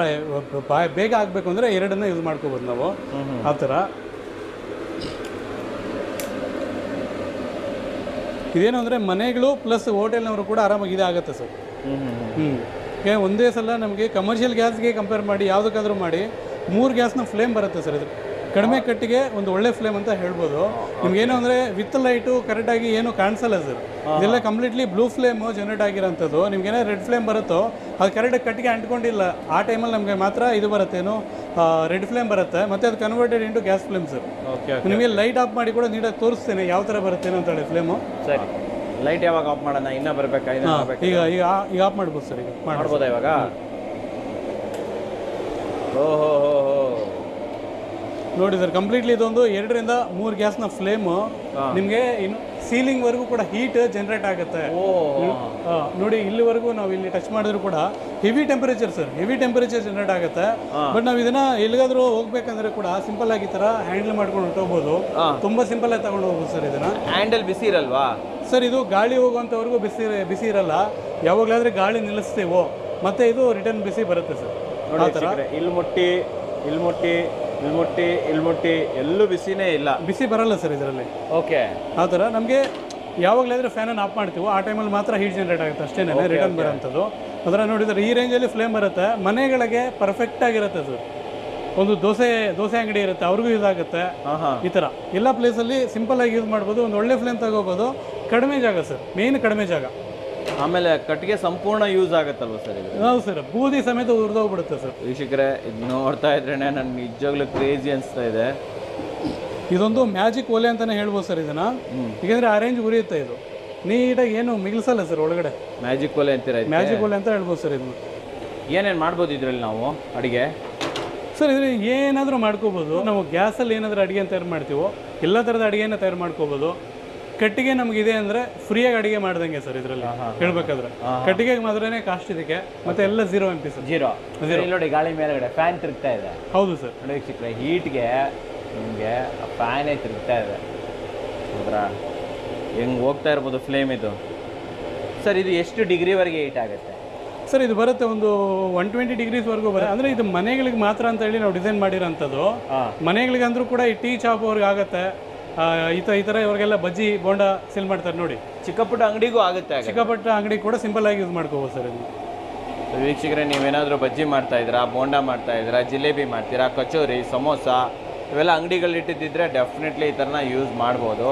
ಬೇಗ ಆಗಬೇಕು ಅಂದರೆ 2 ಯೂಸ್ ಮಾಡ್ಕೋಬೋದು ನಾವು ಆ ಥರ. ಇದೇನು ಅಂದರೆ ಮನೆಗಳು ಪ್ಲಸ್ ಹೋಟೆಲ್ನವರು ಕೂಡ ಆರಾಮಾಗಿ ಇದಾಗುತ್ತೆ ಸರ್. ಒಂದೇ ಸಲ ನಮಗೆ ಕಮರ್ಷಿಯಲ್ ಗ್ಯಾಸ್ಗೆ ಕಂಪೇರ್ ಮಾಡಿ ಯಾವುದಕ್ಕಾದ್ರೂ ಮಾಡಿ 3 ಗ್ಯಾಸ್ನ ಫ್ಲೇಮ್ ಬರುತ್ತೆ ಸರ್. ಇದು ಕಡಿಮೆ ಕಟ್ಟಿಗೆ ಒಂದು ಒಳ್ಳೆ ಫ್ಲೇಮ್ ಅಂತ ಹೇಳ್ಬೋದು. ನಿಮ್ಗೇನು ಅಂದರೆ ವಿತ್ ಲೈಟು ಕರೆಕ್ಟಾಗಿ ಏನು ಕಾಣಿಸಲ್ಲ ಸರ್. ಇದೆಲ್ಲ ಕಂಪ್ಲೀಟ್ಲಿ ಬ್ಲೂ ಫ್ಲೇಮ್ ಜನರೇಟ್ ಆಗಿರೋಂಥದ್ದು. ನಿಮ್ಗೇನೋ ರೆಡ್ ಫ್ಲೇಮ್ ಬರುತ್ತೋ ಅದು ಕರೆಕ್ಟಾಗಿ ಕಟ್ಟಿಗೆ ಅಂಟ್ಕೊಂಡಿಲ್ಲ ಆ ಟೈಮಲ್ಲಿ ನಮಗೆ ಮಾತ್ರ ಇದು ಬರುತ್ತೇನು ರೆಡ್ ಫ್ಲೇಮ್ ಬರುತ್ತೆ. ಮತ್ತು ಅದು converted into gas flame sir. ನಿಮಗೆ ಲೈಟ್ ಆಫ್ ಮಾಡಿ ಕೂಡ ನೀಟಾಗಿ ತೋರಿಸ್ತೇನೆ ಯಾವ ಥರ ಬರುತ್ತೇನೋ ಅಂತೇಳಿ ಫ್ಲೇಮು. ಸರಿ, ಲೈಟ್ ಯಾವಾಗ ಆಫ್ ಮಾಡೋಣ? ಇನ್ನೂ ಬರಬೇಕಾ? ಈಗ ಆಫ್ ಮಾಡ್ಬೋದು ಸರ್. ಈಗ ಮಾಡ್ಬೋದಾ ಇವಾಗ? ಓಹೋ ನೋಡಿ ಸರ್, ಕಂಪ್ಲೀಟ್ಲಿ ಇದೊಂದು 2ರಿಂದ 3 ಗ್ಯಾಸ್ನ ಫ್ಲೇಮು ನಿಮಗೆ ಇನ್ನು ಸೀಲಿಂಗ್ವರೆಗೂ ಕೂಡ ಹೀಟ್ ಜನರೇಟ್ ಆಗುತ್ತೆ. ನೋಡಿ ಇಲ್ಲಿವರೆಗೂ ನಾವು ಇಲ್ಲಿ ಟಚ್ ಮಾಡಿದ್ರು ಕೂಡ heavy temperature sir, heavy temperature generate ಆಗುತ್ತೆ. ಬಟ್ ನಾವು ಇದನ್ನ ಎಲ್ಲಿಗಾದ್ರೂ ಹೋಗ್ಬೇಕಂದ್ರೆ ಕೂಡ ಸಿಂಪಲ್ ಆಗಿ ಈ ಥರ ಹ್ಯಾಂಡಲ್ ಮಾಡ್ಕೊಂಡು ಹೊರಟೋಗ್ಬೋದು. ತುಂಬ ಸಿಂಪಲ್ ಆಗಿ ತಗೊಂಡು ಹೋಗ್ಬೋದು ಸರ್. ಇದನ್ನ ಹ್ಯಾಂಡಲ್ ಬಿಸಿ ಇರಲ್ವಾ ಸರ್? ಇದು ಗಾಳಿ ಹೋಗುವಂಥವ್ರಿಗೂ ಬಿಸಿ ಇರಲ್ಲ. ಯಾವಾಗಲಾದ್ರೆ ಗಾಳಿ ನಿಲ್ಲಿಸ್ತೇವೋ ಮತ್ತೆ ಇದು ರಿಟರ್ನ್ ಬಿಸಿ ಬರುತ್ತೆ ಸರ್. ಆ ಥರ ಇಲ್ಲಿ ಮುಟ್ಟಿ ಎಲ್ಲೂ ಬಿಸಿನೇ ಇಲ್ಲ, ಬಿಸಿ ಬರಲ್ಲ ಸರ್ ಇದರಲ್ಲಿ. ಓಕೆ, ಆ ಥರ ನಮಗೆ ಯಾವಾಗಲಾದ್ರೆ ಫ್ಯಾನನ್ನು ಆಫ್ ಮಾಡ್ತೀವೋ ಆ ಟೈಮಲ್ಲಿ ಮಾತ್ರ ಹೀಟ್ ಜನರೇಟ್ ಆಗುತ್ತೆ ಅಷ್ಟೇನೆ, ರಿಟರ್ನ್ ಬರೋಂಥದ್ದು. ಅದರ ನೋಡಿದ್ರೆ ಈ ರೇಂಜಲ್ಲಿ ಫ್ಲೇಮ್ ಬರುತ್ತೆ. ಮನೆಗಳಿಗೆ ಪರ್ಫೆಕ್ಟ್ ಆಗಿರುತ್ತೆ ಸರ್. ಒಂದು ದೋಸೆ ಅಂಗಡಿ ಇರುತ್ತೆ ಅವ್ರಿಗೂ ಯೂಸ್ ಆಗುತ್ತೆ. ಈ ಥರ ಎಲ್ಲ ಪ್ಲೇಸಲ್ಲಿ ಸಿಂಪಲ್ ಆಗಿ ಯೂಸ್ ಮಾಡ್ಬೋದು. ಒಂದು ಒಳ್ಳೆ ಫ್ಲೇಮ್ ತಗೋಬೋದು. ಕಡಿಮೆ ಜಾಗ ಸರ್, ಮೇನ್ ಕಡಿಮೆ ಜಾಗ. ಆಮೇಲೆ ಕಟ್ಟಿಗೆ ಸಂಪೂರ್ಣ ಯೂಸ್ ಆಗುತ್ತಲ್ವ ಸರ್ ಇದು? ಹೌದು ಸರ್, ಬೂದಿ ಸಮೇತ ಉರಿದೋಗ್ಬಿಡುತ್ತೆ ಸರ್. ವೀಕ್ಷಕರೇ, ಇದು ನೋಡ್ತಾ ಇದ್ರೇನೆ ನನ್ಗೆ ನಿಜವಾಗ್ಲೂ ಕ್ರೇಜಿ ಅನಿಸ್ತಾ ಇದೆ. ಇದೊಂದು ಮ್ಯಾಜಿಕ್ ಒಲೆ ಅಂತಾನೆ ಹೇಳ್ಬೋದು ಸರ್ ಇದನ್ನ. ಯಾಕೆಂದ್ರೆ ಆರೆಂಜ್ ಉರಿಯುತ್ತೆ ಇದು, ನೀಟಾಗಿ ಏನು ಮಿಗಿಲ್ಸಲ್ಲ ಸರ್ ಒಳಗಡೆ. ಮ್ಯಾಜಿಕ್ ಒಲೆ ಅಂತೀರಾ? ಮ್ಯಾಜಿಕ್ ಒಲೆ ಅಂತ ಹೇಳ್ಬೋದು ಸರ್ ಇದನ್ನು. ಏನೇನು ಮಾಡ್ಬೋದು ಇದರಲ್ಲಿ ನಾವು ಅಡುಗೆ? ಸರ್ ಇದ್ರಲ್ಲಿ ಏನಾದರೂ ಮಾಡ್ಕೋಬೋದು. ನಾವು ಗ್ಯಾಸಲ್ಲಿ ಏನಾದರೂ ಅಡುಗೆ ತಯಾರು ಮಾಡ್ತೀವೋ ಎಲ್ಲ ಥರದ ಅಡುಗೆನ ತಯಾರು ಮಾಡ್ಕೋಬೋದು. ಕಟ್ಟಿಗೆ ನಮಗಿದೆ ಅಂದರೆ ಫ್ರೀಯಾಗಿ ಅಡುಗೆ ಮಾಡ್ದಂಗೆ ಸರ್ ಇದರಲ್ಲಿ ಹೇಳ್ಬೇಕಾದ್ರೆ. ಕಟ್ಟಿಗೆಗೆ ಮಾತ್ರನೇ ಕಾಸ್ಟ್ ಇದಕ್ಕೆ, ಮತ್ತೆ ಎಲ್ಲ 0 MP ಸರ್. ಜೀರೋ ನೋಡಿ, ಗಾಳಿ ಮೇಲ್ಗಡೆ ಫ್ಯಾನ್ ತಿರುಗ್ತಾ ಇದೆ. ಹೌದು ಸರ್. ನೋಡಿ ವೀಕ್ಷಕರೇ, ಹೀಟ್ಗೆ ನಿಮಗೆ ಫ್ಯಾನೇ ತಿರುಗ್ತಾ ಇದೆ. ಹೌದ್ರಾ? ಹೆಂಗೆ ಹೋಗ್ತಾ ಇರ್ಬೋದು ಫ್ಲೇಮ್ ಇದು. ಸರ್ ಇದು ಎಷ್ಟು ಡಿಗ್ರಿವರೆಗೆ ಹೀಟ್ ಆಗುತ್ತೆ ಸರ್? ಇದು ಬರುತ್ತೆ ಒಂದು 120 ಡಿಗ್ರೀಸ್ವರೆಗೂ ಬರುತ್ತೆ. ಅಂದರೆ ಇದು ಮನೆಗಳಿಗೆ ಮಾತ್ರ ಅಂತ ಹೇಳಿ ನಾವು ಡಿಸೈನ್ ಮಾಡಿರೋಂಥದ್ದು. ಮನೆಗಳಿಗೆ ಅಂದರೂ ಕೂಡ ಈ ಟೀ ಚಾಪ್ ಅವ್ರಿಗೆ ಆಗುತ್ತೆ. ಈ ಥರ ಇವ್ರಿಗೆಲ್ಲ ಬಜ್ಜಿ ಬೋಂಡ ಸೇಲ್ ಮಾಡ್ತಾರೆ ನೋಡಿ. ಚಿಕ್ಕ ಪುಟ್ಟ ಅಂಗಡಿಗೂ ಆಗುತ್ತೆ. ಚಿಕ್ಕ ಪುಟ್ಟ ಅಂಗಡಿ ಕೂಡ ಸಿಂಪಲ್ ಆಗಿ ಯೂಸ್ ಮಾಡ್ಕೋಬೋದು ಸರ್ ಇದು. ವೀಕ್ಷಕರೇ, ನೀವೇನಾದರೂ ಬಜ್ಜಿ ಮಾಡ್ತಾ ಇದ್ದೀರಾ, ಬೋಂಡ ಮಾಡ್ತಾ ಇದ್ದೀರಾ, ಜಿಲೇಬಿ ಮಾಡ್ತೀರಾ, ಕಚೋರಿ, ಸಮೋಸ ಇವೆಲ್ಲ ಅಂಗಡಿಗಳಿಟ್ಟಿದ್ದಿದ್ರೆ ಡೆಫಿನೆಟ್ಲಿ ಈ ಥರನ ಯೂಸ್ ಮಾಡ್ಬೋದು.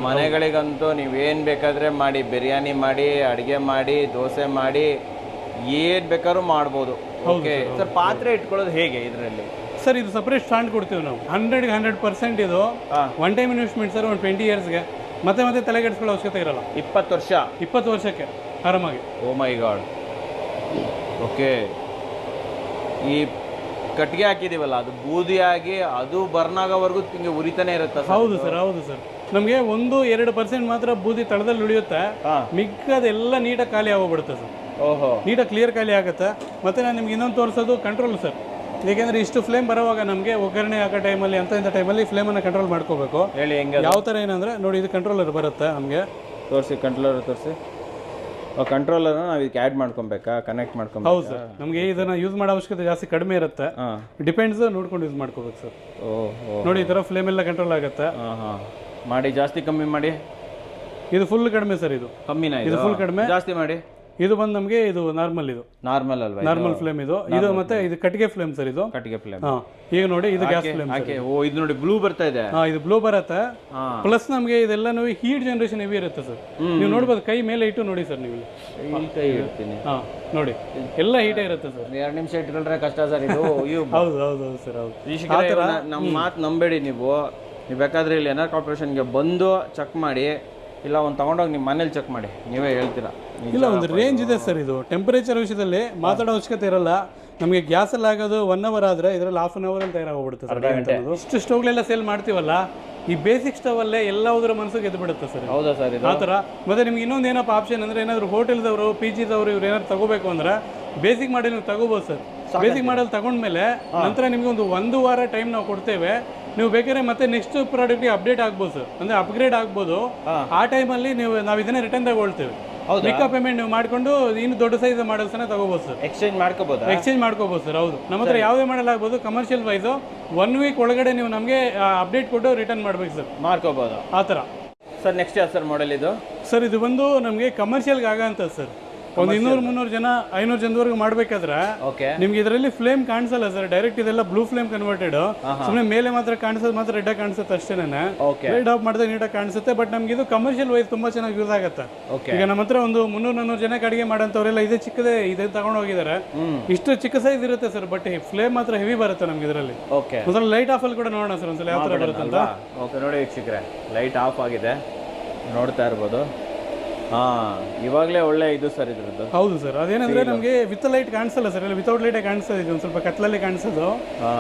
ಮನೆಗಳಿಗಂತೂ ನೀವೇನು ಬೇಕಾದರೆ ಮಾಡಿ, ಬಿರಿಯಾನಿ ಮಾಡಿ, ಅಡುಗೆ ಮಾಡಿ, ದೋಸೆ ಮಾಡಿ, ಏನು ಬೇಕಾದ್ರೂ ಮಾಡ್ಬೋದು. ಓಕೆ ಸರ್, ಪಾತ್ರೆ ಇಟ್ಕೊಳ್ಳೋದು ಹೇಗೆ ಇದರಲ್ಲಿ? ಸರ್ ಇದು ಸಪ್ರೇಟ್ ಸ್ಟ್ಯಾಂಡ್ ಕೊಡ್ತೀವಿ ನಾವು. 100% ಇದು ಒನ್ ಟೈಮ್ ಇನ್ವೆಸ್ಟ್ಮೆಂಟ್ ಸರ್. ಒಂದು 20 ಇಯರ್ಸ್ಗೆ ಮತ್ತೆ ತಲೆಗೆಡಿಸ್ಕೊಳ್ಳೋ ಅವಶ್ಯಕತೆ ಇರಲ್ಲ. 20 ವರ್ಷಕ್ಕೆ ಆರಾಮಾಗಿ. ಓ ಮೈ ಗಾಡ್. ಓಕೆ, ಈ ಕಟ್ಟಿಗೆ ಹಾಕಿದೀವಲ್ಲ ಅದು ಬೂದಿಯಾಗಿ ಅದು ಬರ್ನ್ ಆಗೋವರೆಗೂ ಹಿಂಗೆ ಉರಿತಾನೆ ಇರುತ್ತೆ. ಹೌದು ಸರ್, ಹೌದು ಸರ್. ನಮಗೆ 1-2% ಮಾತ್ರ ಬೂದಿ ತಳದಲ್ಲಿ ಉಳಿಯುತ್ತೆ. ಮಿಕ್ಕದೆಲ್ಲ ನೀಟಾಗಿ ಖಾಲಿ ಆಗೋಗ್ಬಿಡುತ್ತೆ ಸರ್. ಓಹೋ, ನೀಟಾಗಿ ಕ್ಲಿಯರ್ ಖಾಲಿ ಆಗುತ್ತೆ. ಮತ್ತೆ ನಾನು ನಿಮ್ಗೆ ಇನ್ನೊಂದು ತೋರಿಸೋದು ಕಂಟ್ರೋಲ್ ಸರ್. ಏಕೆಂದರೆ ಇಷ್ಟು ಫ್ಲೇಮ್ ಬರೋವಾಗ ನಮಗೆ ಒಗ್ಗರಣೆ ಹಾಕೋ ಟೈಮಲ್ಲಿ ಇಂಥ ಟೈಮಲ್ಲಿ ಫ್ಲೇಮನ್ನು ಕಂಟ್ರೋಲ್ ಮಾಡ್ಕೋಬೇಕು. ಹೇಳಿ ಹೆಂಗೆ? ಯಾವ ಥರ ಏನಂದರೆ ನೋಡಿ, ಇದು ಕಂಟ್ರೋಲರ್ ಬರುತ್ತೆ ನಮಗೆ. ತೋರಿಸಿ, ಕಂಟ್ರೋಲರ್ ತೋರಿಸಿ. ಕಂಟ್ರೋಲರ್ನ ನಾವು ಇದಕ್ಕೆ ಆ್ಯಡ್ ಮಾಡ್ಕೊಬೇಕಾ, ಕನೆಕ್ಟ್ ಮಾಡ್ಕೊಬೇಕು? ಹೌದು ಸರ್. ನಮಗೆ ಇದನ್ನು ಯೂಸ್ ಮಾಡೋ ಅವಶ್ಯಕತೆ ಜಾಸ್ತಿ ಕಡಿಮೆ ಇರುತ್ತೆ. ಡಿಪೆಂಡ್ಸ್, ನೋಡ್ಕೊಂಡು ಯೂಸ್ ಮಾಡ್ಕೋಬೇಕು ಸರ್. ನೋಡಿ ಈ ಥರ ಫ್ಲೇಮ್ ಎಲ್ಲ ಕಂಟ್ರೋಲ್ ಆಗುತ್ತೆ. ಮಾಡಿ, ಜಾಸ್ತಿ ಕಮ್ಮಿ ಮಾಡಿ. ಇದು ಫುಲ್ ಕಡಿಮೆ ಸರ್. ಇದು ಕಮ್ಮಿನ? ಇದು ಫುಲ್ ಕಡಿಮೆ. ಜಾಸ್ತಿ ಮಾಡಿ. ಇದು ಬಂದು ನಮಗೆ ಇದು ನಾರ್ಮಲ್. ಇದು ನಾರ್ಮಲ್ ಅಲ್ವಾ? ನಾರ್ಮಲ್ ಫ್ಲೇಮ್ ಇದು. ಇದು ಮತ್ತೆ ಇದು ಕಟ್ಟಿಗೆ ಫ್ಲೇಮ್ ಸರ್. ಇದು ಕಟ್ಟಿಗೆ ಫ್ಲೇಮ್. ಈಗ ನೋಡಿ, ಇದು ಗ್ಯಾಸ್ ಫ್ಲೇಮ್. ಓ, ಇದು ನೋಡಿ ಬ್ಲೂ ಬರ್ತಾ ಇದೆ. ಇದು ಬ್ಲೂ ಬರುತ್ತೆ. ಪ್ಲಸ್ ನಮಗೆ ಇದೆಲ್ಲನೂ ಹೀಟ್ ಜನರೇಷನ್ ಹೆವಿ ಇರುತ್ತೆ ಸರ್. ನೀವು ನೋಡ್ಬೋದು, ಕೈ ಮೇಲೆ ಇಟ್ಟು ನೋಡಿ ಸರ್. ನೀವು ಕೈ ಇಡ್ತೀನಿ. ನೋಡಿ, ಎಲ್ಲ ಹೀಟೇ ಇರುತ್ತೆ ಸರ್. 2 ನಿಮಿಷ ಇಟ್ಕೊಂಡ್ರೆ ಕಷ್ಟ ಸರ್ ಇದು. ಹೌದು ಹೌದು ಹೌದು ಸರ್, ಹೌದು. ನಮ್ಮ ಮಾತು ನಂಬೇಡಿ ನೀವು ಬೇಕಾದ್ರೆ ಇಲ್ಲಿ ಎನ್ಆರ್ ಕಾರ್ಪೊರೇಷನ್ಗೆ ಬಂದು ಚೆಕ್ ಮಾಡಿ, ಇಲ್ಲ ಒಂದು ತಗೊಂಡೋಗಿ ನಿಮ್ಮ ಮನೇಲಿ ಚೆಕ್ ಮಾಡಿ, ನೀವೇ ಹೇಳ್ತೀರಾ. ಇಲ್ಲ, ಒಂದು ರೇಂಜ್ ಇದೆ ಸರ್. ಇದು ಟೆಂಪರೇಚರ್ ವಿಷಯದಲ್ಲಿ ಮಾತಾಡೋ ಅವಶ್ಯಕತೆ ಇರಲ್ಲ. ನಮಗೆ ಗ್ಯಾಸಲ್ಲಿ ಆಗೋದು 1 hour ಆದರೆ ಇದರಲ್ಲಿ 1/2 hour ಅಲ್ಲಿ ತಯಾರಾಗೋಗ್ಬಿಡುತ್ತೆ ಸರ್. ಇಷ್ಟು ಸ್ಟವ್ಗಳೆಲ್ಲ ಸೇಲ್ ಮಾಡ್ತೀವಲ್ಲ, ಈ ಬೇಸಿಕ್ ಸ್ಟವ್ ಅಲ್ಲೇ ಎಲ್ಲದರ ಮನಸ್ಸಿಗೆ ಎದ್ದು ಬಿಡುತ್ತೆ ಸರ್. ಹೌದಾ ಸರ್? ಆ ಥರ. ಮತ್ತೆ ನಿಮ್ಗೆ ಇನ್ನೊಂದು ಏನಪ್ಪ ಆಪ್ಷನ್ ಅಂದರೆ, ಏನಾದರೂ ಹೋಟೆಲ್ದವರು, PGದವರು ಇವ್ರು ಏನಾದ್ರು ತಗೋಬೇಕು ಅಂದರೆ ಬೇಸಿಕ್ ಮಾಡಿ ನೀವು ತಗೋಬೋದು ಸರ್. ಬೇಸಿಕ್ ಮಾಡಲ್ ತಗೊಂಡ್ಮೇಲೆ ನಂತರ ನಿಮ್ಗೆ ಒಂದು ವಾರ ಟೈಮ್ ನಾವು ಕೊಡ್ತೇವೆ. ನೀವು ಬೇಕಾದ್ರೆ ಮತ್ತೆ ನೆಕ್ಸ್ಟ್ ಪ್ರಾಡಕ್ಟ್ಗೆ ಅಪ್ಡೇಟ್ ಆಗ್ಬೋದು ಸರ್, ಅಂದರೆ ಅಪ್ಗ್ರೇಡ್ ಆಗ್ಬೋದು. ಆ ಟೈಮಲ್ಲಿ ನಾವು ಇದನ್ನೇ ರಿಟರ್ನ್ ತಗೊಳ್ತೇವೆ. ಮಿಕ್ಕ ಪೇಮೆಂಟ್ ನೀವು ಮಾಡ್ಕೊಂಡು ಇನ್ನು ದೊಡ್ಡ ಸೈಜ್ ಮಾಡಲ್ಸನ್ನ ತಗೋಬೋದು ಸರ್. ಎಕ್ಸ್ಚೇಂಜ್ ಮಾಡ್ಕೋಬೋದು ಸರ್. ಹೌದು, ನಮ್ಮ ಹತ್ರ ಯಾವುದೇ ಮಾಡಲ್ ಆಗ್ಬೋದು. ಕಮರ್ಷಿಯಲ್ ವೈಸು 1 week ಒಳಗಡೆ ನೀವು ನಮಗೆ ಅಪ್ಡೇಟ್ ಕೊಟ್ಟು ರಿಟರ್ನ್ ಮಾಡ್ಬೇಕು ಸರ್, ಮಾಡ್ಕೋಬೋದು ಆ ಥರ. ಸರ್ ನೆಕ್ಸ್ಟ್ ಯಾವ ಸರ್ ಮಾಡೆಲ್ ಇದು? ಸರ್ ಇದು ಬಂದು ನಮಗೆ ಕಮರ್ಷಿಯಲ್ಗೆ ಆಗಂತ ಸರ್. ಒಂದು 200-300 ಜನ 500 ಜನದವರೆಗೂ ಮಾಡ್ಬೇಕಾದ್ರೆ ನಿಮ್ಗೆ ಇದರಲ್ಲಿ ಫ್ಲೇಮ್ ಕಾಣಿಸಲ್ಲ ಸರ್. ಡೈರೆಕ್ಟ್ ಇದೆಲ್ಲ ಬ್ಲೂ ಫ್ಲೇಮ್ ಕನ್ವರ್ಟೆಡ್. ಸುಮ್ಮನೆ ಮೇಲೆ ಮಾತ್ರ ಕಾಣಿಸೋದು, ಮಾತ್ರ ರೆಡ್ ಆಗಿ ಕಾಣಿಸುತ್ತೆ ಅಷ್ಟೇನೆ. ಲೈಟ್ ಆಫ್ ಮಾಡಿದ್ರೆ ನೀಟಾಗಿ ಕಾಣಿಸುತ್ತೆ. ಬಟ್ ನಮ್ಗೆ ಇದು ಕಮರ್ಷಿಯಲ್ ವೈಸ್ ತುಂಬಾ ಚೆನ್ನಾಗಿ ಯೂಸ್ ಆಗುತ್ತೆ. ಈಗ ನಮ್ಮ ಹತ್ರ ಒಂದು 300-400 ಜನಕ್ಕೆ ಅಡಿಗೆ ಮಾಡೋಂಥವ್ರೆಲ್ಲ ಇದೇ ಚಿಕ್ಕದೇ ಇದೆ ತಗೊಂಡು ಹೋಗಿದ್ದಾರೆ. ಇಷ್ಟು ಚಿಕ್ಕ ಸೈಜ್ ಇರುತ್ತೆ ಸರ್, ಬಟ್ ಫ್ಲೇಮ್ ಮಾತ್ರ ಹೆವಿ ಬರುತ್ತೆ ನಮ್ಗೆ ಇದರಲ್ಲಿ. ಒಂದ್ಸಲ ಲೈಟ್ ಆಫ್ ಅಲ್ಲಿ ಕೂಡ ನೋಡೋಣ ಸರ್, ಒಂದ್ಸಲ ಯಾವ ತರ ಬರುತ್ತೆ ಅಂತ. ನೋಡಿ ವೀಕ್ಷಕರೇ, ಲೈಟ್ ಆಫ್ ಆಗಿದೆ, ನೋಡ್ತಾ ಇರ್ಬೋದು. ಇವಾಗಲೇ ಒಳ್ಳೆ ಇದು ಸರ್ ಇದ್ರದ್ದು. ಹೌದು ಸರ್, ಅದೇನಂದ್ರೆ ನಮಗೆ ವಿತ್ ಲೈಟ್ ಕಾಣಿಸಲ್ಲ ಸರ್, ವಿತೌಟ್ ಲೈಟ್ ಕಾಣಿಸ್ತದೆ. ಇದು ಒಂದು ಸ್ವಲ್ಪ ಕತ್ಲಲ್ಲಿ ಕಾಣಿಸೋದು.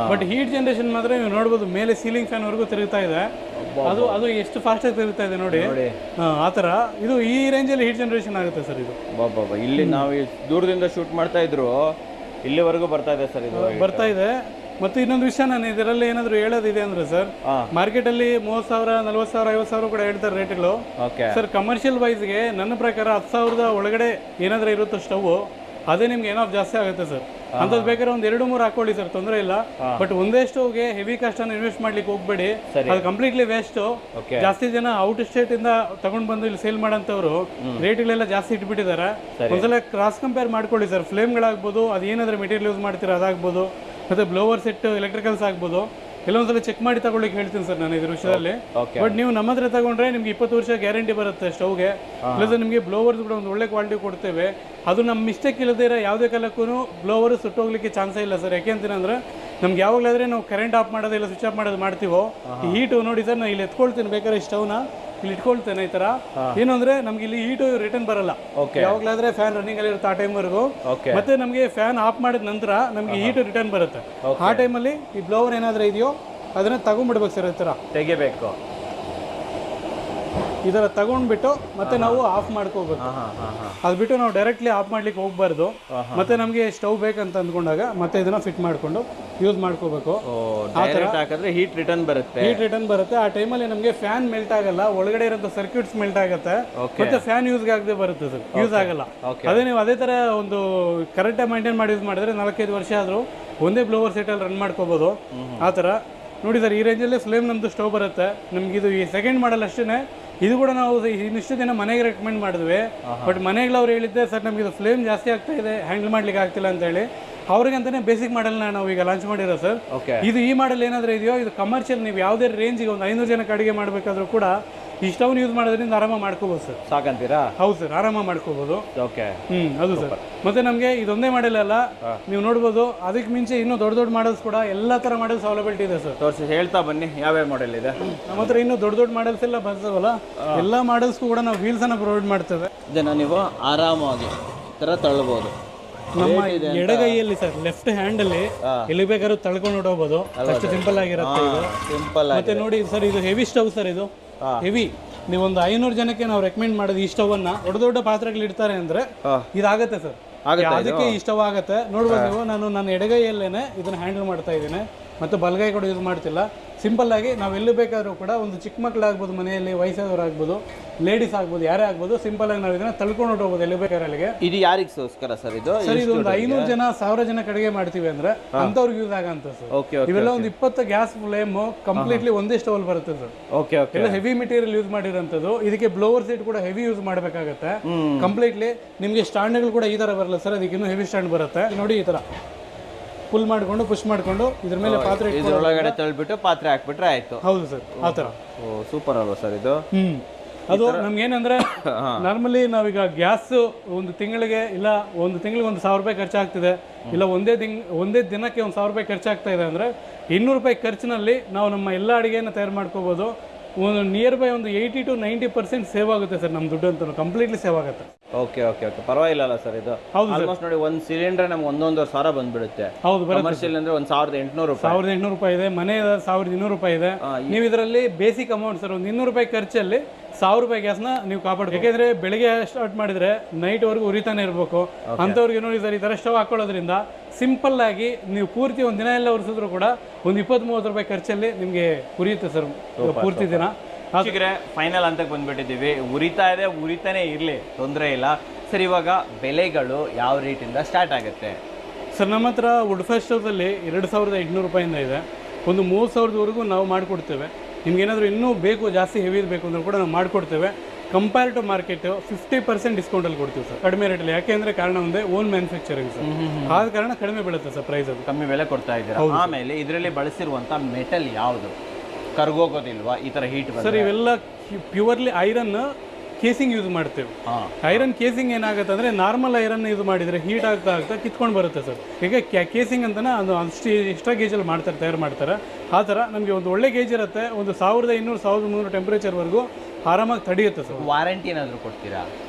ಬಟ್ ಹೀಟ್ ಜನರೇಷನ್ ಮಾತ್ರ ನೀವು ನೋಡ್ಬೋದು, ಮೇಲೆ ಸೀಲಿಂಗ್ ಫ್ಯಾನ್ ವರೆಗೂ ತಿರುಗ್ತಾ ಇದೆ. ಅದು ಎಷ್ಟು ಫಾಸ್ಟ್ ಆಗಿ ತಿರುಗ್ತಾ ಇದೆ ನೋಡಿ. ಆ ಥರ ಇದು ಈ ರೇಂಜಲ್ಲಿ ಹೀಟ್ ಜನರೇಷನ್ ಆಗುತ್ತೆ ಸರ್ ಇದು. ಇಲ್ಲಿ ನಾವು ದೂರದಿಂದ ಶೂಟ್ ಮಾಡ್ತಾ ಇದ್ರು, ಇಲ್ಲಿವರೆಗೂ ಬರ್ತಾ ಇದೆ ಸರ್, ಇದು ಬರ್ತಾ ಇದೆ. ಮತ್ತು ಇನ್ನೊಂದು ವಿಷಯ ನಾನು ಇದರಲ್ಲಿ ಏನಾದರೂ ಹೇಳೋದಿದೆ ಅಂದರೆ ಸರ್, ಮಾರ್ಕೆಟಲ್ಲಿ 30,000, 40,000, 50,000 ಕೂಡ ಹೇಳ್ತಾರೆ ರೇಟ್ಗಳು ಸರ್. ಕಮರ್ಷಿಯಲ್ ವೈಸ್ಗೆ ನನ್ನ ಪ್ರಕಾರ 10,000 ಒಳಗಡೆ ಏನಾದರೂ ಇರುತ್ತೋ ಸ್ಟವ್, ಅದೇ ನಿಮ್ಗೆ ಏನೋ ಜಾಸ್ತಿ ಆಗುತ್ತೆ ಸರ್. ಅಂಥದ್ದು ಬೇಕಾದ್ರೆ ಒಂದು 2-3 ಹಾಕೊಳ್ಳಿ ಸರ್, ತೊಂದರೆ ಇಲ್ಲ. ಬಟ್ ಒಂದೇ ಸ್ಟವ್ಗೆ ಹೆವಿ ಕಾಸ್ಟ್ ಅನ್ನು ಇನ್ವೆಸ್ಟ್ ಮಾಡ್ಲಿಕ್ಕೆ ಹೋಗ್ಬೇಡಿ, ಅದು ಕಂಪ್ಲೀಟ್ಲಿ ವೇಸ್ಟ್. ಜಾಸ್ತಿ ಜನ ಔಟ್ ಸ್ಟೇಟ್ ಇಂದ ತಗೊಂಡ್ ಬಂದು ಇಲ್ಲಿ ಸೇಲ್ ಮಾಡೋಂಥವ್ರು ರೇಟ್ಗಳೆಲ್ಲ ಜಾಸ್ತಿ ಇಟ್ಬಿಟ್ಟಿದ್ದಾರೆ. ಒಂದ್ಸಲ ಕ್ರಾಸ್ ಕಂಪೇರ್ ಮಾಡ್ಕೊಳ್ಳಿ ಸರ್. ಫ್ಲೇಮ್ಗಳಾಗ್ಬೋದು, ಅದು ಏನಾದ್ರೆ ಮೆಟೀರಿಯಲ್ ಯೂಸ್ ಮಾಡ್ತೀರಾ ಅದಾಗ್ಬೋದು, ಮತ್ತು ಬ್ಲೋವರ್ ಸೆಟ್ ಎಲೆಕ್ಟ್ರಿಕಲ್ಸ್ ಆಗ್ಬೋದು. ಕೆಲವೊಂದ್ಸಲ ಚೆಕ್ ಮಾಡಿ ತಗೊಳ್ಳಿಕ್ಕೆ ಹೇಳ್ತೀನಿ ಸರ್ ನಾನು ಇದ್ರ ವಿಷಯದಲ್ಲಿ. ಬಟ್ ನೀವು ನಮ್ಮ ಹತ್ರ ತಗೊಂಡ್ರೆ ನಿಮ್ಗೆ 20 ವರ್ಷ ಗ್ಯಾರಂಟಿ ಬರುತ್ತೆ ಸ್ಟವ್ಗೆ. ಪ್ಲಸ್ ನಿಮಗೆ ಬ್ಲೋವರ್ಸ್ ಕೂಡ ಒಂದು ಒಳ್ಳೆ ಕ್ವಾಲಿಟಿ ಕೊಡ್ತೇವೆ. ಅದು ನಮ್ಮ ಮಿಸ್ಟೇಕ್ ಇಲ್ಲದೇ ಇರೋ ಯಾವುದೇ ಕಾಲಕ್ಕೂ ಬ್ಲೋವರ್ ಸುಟ್ಟೋಗ್ಲಿಕ್ಕೆ ಚಾನ್ಸೇ ಇಲ್ಲ ಸರ್. ಯಾಕೆ ಅಂತಂದ್ರೆ ನಮ್ಗೆ ಯಾವಾಗಲಾದ್ರೆ ನಾವು ಕರೆಂಟ್ ಆಫ್ ಮಾಡೋದು ಇಲ್ಲ ಸ್ವಿಚ್ ಆಫ್ ಮಾಡೋದು ಮಾಡ್ತೀವೋ, ಈ ಹೀಟು ನೋಡಿ ಸರ್ ನಾನು ಇಲ್ಲಿ ಎತ್ಕೊಳ್ತೀನಿ, ಬೇಕಾದ್ರೆ ಸ್ಟವ್ನ ಇಲ್ಲಿ ಇಟ್ಕೊಳ್ತೇನೆ ಈ ತರ. ಏನು ಅಂದ್ರೆ ನಮ್ಗೆ ಇಲ್ಲಿ ಹೀಟು ರಿಟರ್ನ್ ಬರಲ್ಲ. ಯಾವಾಗಲಾದ್ರೆ ಫ್ಯಾನ್ ರನ್ನಿಂಗ್ ಅಲ್ಲಿ ಇರುತ್ತೆ ಆ ಟೈಮ್ವರೆಗೂ. ಮತ್ತೆ ನಮಗೆ ಫ್ಯಾನ್ ಆಫ್ ಮಾಡಿದ ನಂತರ ನಮ್ಗೆ ಹೀಟು ರಿಟರ್ನ್ ಬರುತ್ತೆ. ಆ ಟೈಮಲ್ಲಿ ಈ ಬ್ಲೋವರ್ ಏನಾದ್ರೂ ಇದೆಯೋ ಅದನ್ನ ತಗೊಂಡ್ಬಿಡ್ಬೇಕು ಸರ್. ಈ ತರ ತೆಗಿಬೇಕು, ಈ ಥರ ತಗೊಂಡ್ಬಿಟ್ಟು ಮತ್ತೆ ನಾವು ಆಫ್ ಮಾಡ್ಕೋಬೇಕು. ಅದು ಬಿಟ್ಟು ನಾವು ಡೈರೆಕ್ಟ್ಲಿ ಆಫ್ ಮಾಡ್ಲಿಕ್ಕೆ ಹೋಗ್ಬಾರ್ದು. ಮತ್ತೆ ನಮಗೆ ಸ್ಟವ್ ಬೇಕಂತ ಅಂದ್ಕೊಂಡಾಗ ಮತ್ತೆ ಇದನ್ನ ಫಿಟ್ ಮಾಡ್ಕೊಂಡು ಯೂಸ್ ಮಾಡ್ಕೋಬೇಕು. ಹೀಟ್ ರಿಟರ್ನ್ ಬರುತ್ತೆ. ಆ ಟೈಮಲ್ಲಿ ನಮಗೆ ಫ್ಯಾನ್ ಮೆಲ್ಟ್ ಆಗಲ್ಲ, ಒಳಗಡೆ ಇರೋ ಸರ್ಕ್ಯೂಟ್ಸ್ ಮೆಲ್ಟ್ ಆಗುತ್ತೆ, ಮತ್ತೆ ಫ್ಯಾನ್ ಯೂಸ್ ಆಗದೆ ಬರುತ್ತೆ ಸರ್, ಯೂಸ್ ಆಗಲ್ಲ. ಅದೇ ನೀವು ಅದೇ ತರ ಒಂದು ಕರೆಕ್ಟಾಗಿ ಮೈಂಟೈನ್ ಮಾಡಿ ಯೂಸ್ ಮಾಡಿದ್ರೆ 4-5 ವರ್ಷ ಆದ್ರೂ ಒಂದೇ ಬ್ಲೋವರ್ ಸೆಟಲ್ಲಿ ರನ್ ಮಾಡ್ಕೋಬಹುದು. ಆ ಥರ ನೋಡಿ ಸರ್, ಈ ರೇಂಜಲ್ಲಿ ಫ್ಲೇಮ್ ನಮ್ಮದು ಸ್ಟವ್ ಬರುತ್ತೆ. ನಮ್ಗೆ ಇದು ಈ ಸೆಕೆಂಡ್ ಮಾಡಲ್ ಅಷ್ಟೇ. ಇದು ಕೂಡ ನಾವು ಇನ್ನಿಷ್ಟು ದಿನ ಮನೆಗೆ ರೆಕಮೆಂಡ್ ಮಾಡಿದ್ವಿ. ಬಟ್ ಮನೆಗಳು ಅವ್ರು ಹೇಳಿದ್ದೆ ಸರ್ ನಮ್ಗೆ ಇದು ಫ್ಲೇಮ್ ಜಾಸ್ತಿ ಆಗ್ತಾ ಇದೆ, ಹ್ಯಾಂಡಲ್ ಮಾಡ್ಲಿಕ್ಕೆ ಆಗ್ತಿಲ್ಲ ಅಂತ ಹೇಳಿ ಅವ್ರಿಗಂತಾನೆ ಬೇಸಿಕ್ ಮಾಡಲ್ನ ನಾವು ಈಗ ಲಾಂಚ್ ಮಾಡಿರೋ ಸರ್. ಇದು ಈ ಮಾಡಲ್ ಏನಾದರೂ ಇದೆಯೋ ಇದು ಕಮರ್ಷಿಯಲ್, ನೀವು ಯಾವುದೇ ರೇಂಜಿಗೆ ಒಂದು 500 ಜನಕ್ಕೆ ಅಡುಗೆ ಮಾಡಬೇಕಾದ್ರೂ ಕೂಡ ಈ ಸ್ಟವ್ನ ಯೂಸ್ ಮಾಡೋದ್ರಿಂದ ಆರಾಮಾಗಿ ಮಾಡ್ಕೋಬೋದು ಸರ್. ಸಾಕಂತೀರಾ? ಹೌದು ಸರ್, ಆರಾಮಾಗಿ ಮಾಡ್ಕೋಬೋದು. ಅದು ಸರ್. ಮತ್ತೆ ನಮಗೆ ಇದೊಂದೇ ಮಾಡಲ್ ಅಲ್ಲ, ನೀವು ನೋಡ್ಬೋದು ಅದಕ್ಕೆ ಮುಂಚೆ ಇನ್ನೂ ದೊಡ್ಡ ಮಾಡಲ್ಸ್ ಕೂಡ ಎಲ್ಲ ಥರ ಮಾಡಲ್ಸ್ ಅವೈಲಬಿಲಿಟಿ ಇದೆ ಸರ್. ತೋರಿಸಿ ಹೇಳ್ತಾ ಬನ್ನಿ ಯಾವ್ಯಾವ ಮಾಡೆಲ್ ಇದೆ ನಮ್ಮ ಹತ್ರ. ಇನ್ನೂ ದೊಡ್ಡ ಮಾಡಲ್ಸ್ ಎಲ್ಲ ಬರ್ತಾವಲ್ಲ, ಎಲ್ಲ ಮಾಡಲ್ಸ್ಗೂ ಕೂಡ ನಾವು ವೀಲ್ಸ್ ಅನ್ನ ಪ್ರೊವೈಡ್ ಮಾಡ್ತೇವೆ. ಇದನ್ನ ನೀವು ಆರಾಮಾಗಿ ತರ ತಳ್ಳಬಹುದು. ನಮ್ಮ ಎಡಗೈಯಲ್ಲಿ ಸರ್, ಲೆಫ್ಟ್ ಹ್ಯಾಂಡ್ ಅಲ್ಲಿ ಎಲ್ಲಿ ಬೇಕಾದ್ರೂ ತಳ್ಕೊಂಡು ಹೋಗ್ಬೋದು. ಅಷ್ಟು ಸಿಂಪಲ್ ಆಗಿರುತ್ತೆ ಇದು. ಮತ್ತೆ ನೋಡಿ ಸರ್, ಇದು ಹೆವಿ ಸ್ಟವ್ ಸರ್. ಇದು ಹೆವಿ, ನೀವು ಒಂದು 500 ಜನಕ್ಕೆ ನಾವು ರೆಕಮೆಂಡ್ ಮಾಡೋದು ಈ ಸ್ಟವ್ ಅನ್ನ. ದೊಡ್ಡ ಪಾತ್ರೆಗಳು ಇಡ್ತಾರೆ ಅಂದ್ರೆ ಇದಾಗತ್ತೆ ಸರ್, ಅದಕ್ಕೆ ಈ ಸ್ಟವ್ ಆಗತ್ತೆ. ನೋಡ್ಬೋದು ನೀವು, ನಾನು ನನ್ನ ಎಡಗೈಯಲ್ಲೇನೆ ಇದನ್ನ ಹ್ಯಾಂಡಲ್ ಮಾಡ್ತಾ ಇದ್ದೀನಿ, ಮತ್ತೆ ಬಲಗೈ ಕೂಡ ಯೂಸ್ ಮಾಡ್ತಿಲ್ಲ. ಸಿಂಪಲ್ ಆಗಿ ನಾವು ಎಲ್ಲಿ ಬೇಕಾದ್ರೂ ಕೂಡ, ಒಂದು ಚಿಕ್ಕ ಮಕ್ಕಳಾಗ್ಬೋದು, ಮನೆಯಲ್ಲಿ ವಯಸ್ಸಾದವ್ರು ಆಗ್ಬೋದು, ಲೇಡೀಸ್ ಆಗ್ಬೋದು, ಯಾರೇ ಆಗ್ಬೋದು, ಸಿಂಪಲ್ ಆಗಿ ನಾವು ಇದನ್ನ ತಳ್ಕೊಂಡು ಹೋಗ್ಬೋದು ಎಲ್ಲಿ ಬೇಕಾದ್ರೆ ಅಲ್ಲಿಗೆ. ಇದು ಯಾರಿಗೋಸ್ಕರ ಸರ್? ಇದು ಸರ್ ಇದು ಒಂದು 500 ಜನ 1000 ಜನಕ್ಕೆ ಅಡುಗೆ ಮಾಡ್ತೀವಿ ಅಂದ್ರೆ ಅಂತವ್ರಿಗೆ ಯೂಸ್ ಆಗಂತ ಸರ್. ಇವೆಲ್ಲ ಒಂದು 20 ಗ್ಯಾಸ್ ಫ್ಲೇಮ್ ಕಂಪ್ಲೀಟ್ಲಿ ಒಂದೇ ಸ್ಟವ್ ಅಲ್ಲಿ ಬರುತ್ತೆ ಸರ್. ಎಲ್ಲ ಹೆವಿ ಮೆಟೀರಿಯಲ್ ಯೂಸ್ ಮಾಡಿರೋಂಥದ್ದು. ಇದಕ್ಕೆ ಬ್ಲೋವರ್ ಸೀಟ್ ಕೂಡ ಹೆವಿ ಯೂಸ್ ಮಾಡಬೇಕಾಗತ್ತೆ ಕಂಪ್ಲೀಟ್ಲಿ. ನಿಮಗೆ ಸ್ಟ್ಯಾಂಡ್ಗಳು ಕೂಡ ಈ ತರ ಬರಲ್ಲ ಸರ್, ಅದಕ್ಕೆ ಇನ್ನೂ ಹೆವಿ ಸ್ಟ್ಯಾಂಡ್ ಬರುತ್ತೆ. ನೋಡಿ ಈ ತರ ಫುಲ್ ಮಾಡ್ಕೊಂಡು ಪುಷ್ ಮಾಡ್ಕೊಂಡು ಇದ್ರ ಮೇಲೆ ಪಾತ್ರೆ ಇದ್ರೊಳಗಡೆ ತಳ್ಬಿಟ್ಟು ಪಾತ್ರೆ ಹಾಕ್ಬಿಟ್ರೆ ಆಯ್ತು. ಹೌದು ಸರ್, ಆ ಥರ. ಸೂಪರ್ ಅಲ್ವಾ ಸರ್ ಇದು? ಅದು ನಮ್ಗೆ ಏನಂದ್ರೆ ನಾರ್ಮಲಿ ನಾವೀಗ ಗ್ಯಾಸ್ ಒಂದು ತಿಂಗಳಿಗೆ ಇಲ್ಲ ಒಂದು ತಿಂಗಳಿಗೆ 1000 ರೂಪಾಯಿ ಖರ್ಚಾಗ್ತಿದೆ, ಇಲ್ಲ ಒಂದೇ ದಿನಕ್ಕೆ 1000 ರೂಪಾಯಿ ಖರ್ಚಾಗ್ತಾ ಇದೆ ಅಂದ್ರೆ 200 ರೂಪಾಯಿ ಖರ್ಚಿನಲ್ಲಿ ನಾವು ನಮ್ಮ ಎಲ್ಲ ಅಡುಗೆಯನ್ನು ತಯಾರು ಮಾಡ್ಕೋಬಹುದು. ಒಂದು ನಿಯರ್ ಬೈ ಒಂದು 80 to 90% ಸೇವ್ ಆಗುತ್ತೆ ಸರ್. ನಮ್ಮ ದುಡ್ಡು ಅಂತ ಕಂಪ್ಲೀಟ್ಲಿ ಸೇವ್ ಆಗುತ್ತೆ. ಓಕೆ ಪರವಾಗಿಲ್ಲ ಸರ್ ಇದು. ಹೌದು ಆಲ್ಮೋಸ್ಟ್ ನೋಡಿ, ಒಂದು ಸಿಲಿಂಡರ್ ನಮ್ಗೆ 1,500 ಬಂದ್ಬಿಡುತ್ತೆ. ಹೌದು, ಕಮರ್ಷಿಯಲ್ ಅಂದ್ರೆ 1,800 ರೂಪಾಯಿ ಇದೆ, ಮನೆ 1,200 ರೂಪಾಯಿ ಇದೆ. ನೀವು ಇದರಲ್ಲಿ ಬೇಸಿಕ್ ಅಮೌಂಟ್ ಸರ್, ಒಂದು 200 ರೂಪಾಯಿ ಖರ್ಚಲ್ಲಿ 1000 ರೂಪಾಯಿ ಗ್ಯಾಸ್ನ ನೀವು ಕಾಪಾಡ್ಬೇಕು. ಯಾಕೆಂದ್ರೆ ಬೆಳಿಗ್ಗೆ ಸ್ಟಾರ್ಟ್ ಮಾಡಿದ್ರೆ ನೈಟ್ ವರೆಗೂ ಉರಿತಾನೆ ಇರಬೇಕು. ಅಂಥವ್ರಿಗೆ ನೋಡಿ ಸರ್, ಈ ಥರ ಸ್ಟವ್ ಹಾಕೊಳ್ಳೋದ್ರಿಂದ ಸಿಂಪಲ್ ಆಗಿ ನೀವು ಪೂರ್ತಿ ಒಂದು ದಿನ ಎಲ್ಲ ಉರಿಸಿದ್ರು ಕೂಡ ಒಂದು 20-30 ರೂಪಾಯಿ ಖರ್ಚಲ್ಲಿ ನಿಮಗೆ ಉರಿಯುತ್ತೆ ಸರ್ ಪೂರ್ತಿ ದಿನ. ಫೈನಲ್ ಅಂತ ಬಂದ್ಬಿಟ್ಟಿದ್ದೀವಿ. ಉರಿತಾನೆ ಇರಲಿ, ತೊಂದರೆ ಇಲ್ಲ ಸರ್. ಇವಾಗ ಬೆಲೆಗಳು ಯಾವ ರೇಟಿಂದ ಸ್ಟಾರ್ಟ್ ಆಗುತ್ತೆ ಸರ್? ನಮ್ಮ ಹತ್ರ ವುಡ್ ಫೈರ್ ಸ್ಟವ್ಸಲ್ಲಿ 2,800 ರೂಪಾಯಿಂದ ಇದೆ, ಒಂದು 3,000ವರೆಗೂ ನಾವು ಮಾಡಿಕೊಡ್ತೇವೆ. ನಿಮ್ಗೇನಾದರೂ ಇನ್ನೂ ಬೇಕು, ಜಾಸ್ತಿ ಹೆವಿ ಬೇಕು ಅಂದ್ರೂ ಕೂಡ ನಾವು ಮಾಡಿಕೊಡ್ತೇವೆ. ಕಂಪೇರ್ ಟು ಮಾರ್ಕೆಟ್ 50% ಡಿಸ್ಕೌಂಟಲ್ಲಿ ಕೊಡ್ತೀವಿ ಸರ್, ಕಡಿಮೆ ರೇಟಲ್ಲಿ. ಯಾಕೆಂದರೆ ಕಾರಣ ಒಂದೇ, ಓನ್ ಮ್ಯಾನುಫ್ಯಾಕ್ಚರಿಂಗ್ ಸರ್, ಆದ ಕಾರಣ ಕಡಿಮೆ ಬೀಳುತ್ತೆ ಸರ್ ಪ್ರೈಸ್. ಅದು ಕಮ್ಮಿ ಬೆಲೆ ಕೊಡ್ತಾ ಇದ್ದೀರಾ. ಆಮೇಲೆ ಇದರಲ್ಲಿ ಬಳಸಿರುವಂಥ ಮೆಟಲ್ ಯಾವುದು ಕರ್ಗೋಗೋದಿಲ್ವಾ ಈ ಥರ ಹೀಟ್ ಸರ್? ಇವೆಲ್ಲ ಪ್ಯೂರ್ಲಿ ಐರನ್ ಕೇಸಿಂಗ್ ಯೂಸ್ ಮಾಡ್ತೇವೆ. ಐರನ್ ಕೇಸಿಂಗ್ ಏನಾಗುತ್ತೆ ಅಂದರೆ, ನಾರ್ಮಲ್ ಐರನ್ ಯೂಸ್ ಮಾಡಿದರೆ ಹೀಟ್ ಆಗ್ತಾ ಕಿತ್ಕೊಂಡು ಬರುತ್ತೆ ಸರ್. ಈಗ ಕೇಸಿಂಗ್ ಅಂತಲೇ ಅದು ಅಷ್ಟು ಎಕ್ಸ್ಟ್ರಾ ಗೇಜಲ್ಲಿ ತಯಾರು ಮಾಡ್ತಾರೆ. ಆ ಥರ ನಮಗೆ ಒಂದು ಒಳ್ಳೆ ಗೇಜ್ ಇರುತ್ತೆ, ಒಂದು 1200-1300 ಟೆಂಪ್ರೇಚರ್ವರೆಗೂ ಆರಾಮಾಗಿ ತಡೆಯುತ್ತೆ ಸರ್. ವಾರಂಟಿ ಏನಾದರೂ ಕೊಡ್ತೀರಾ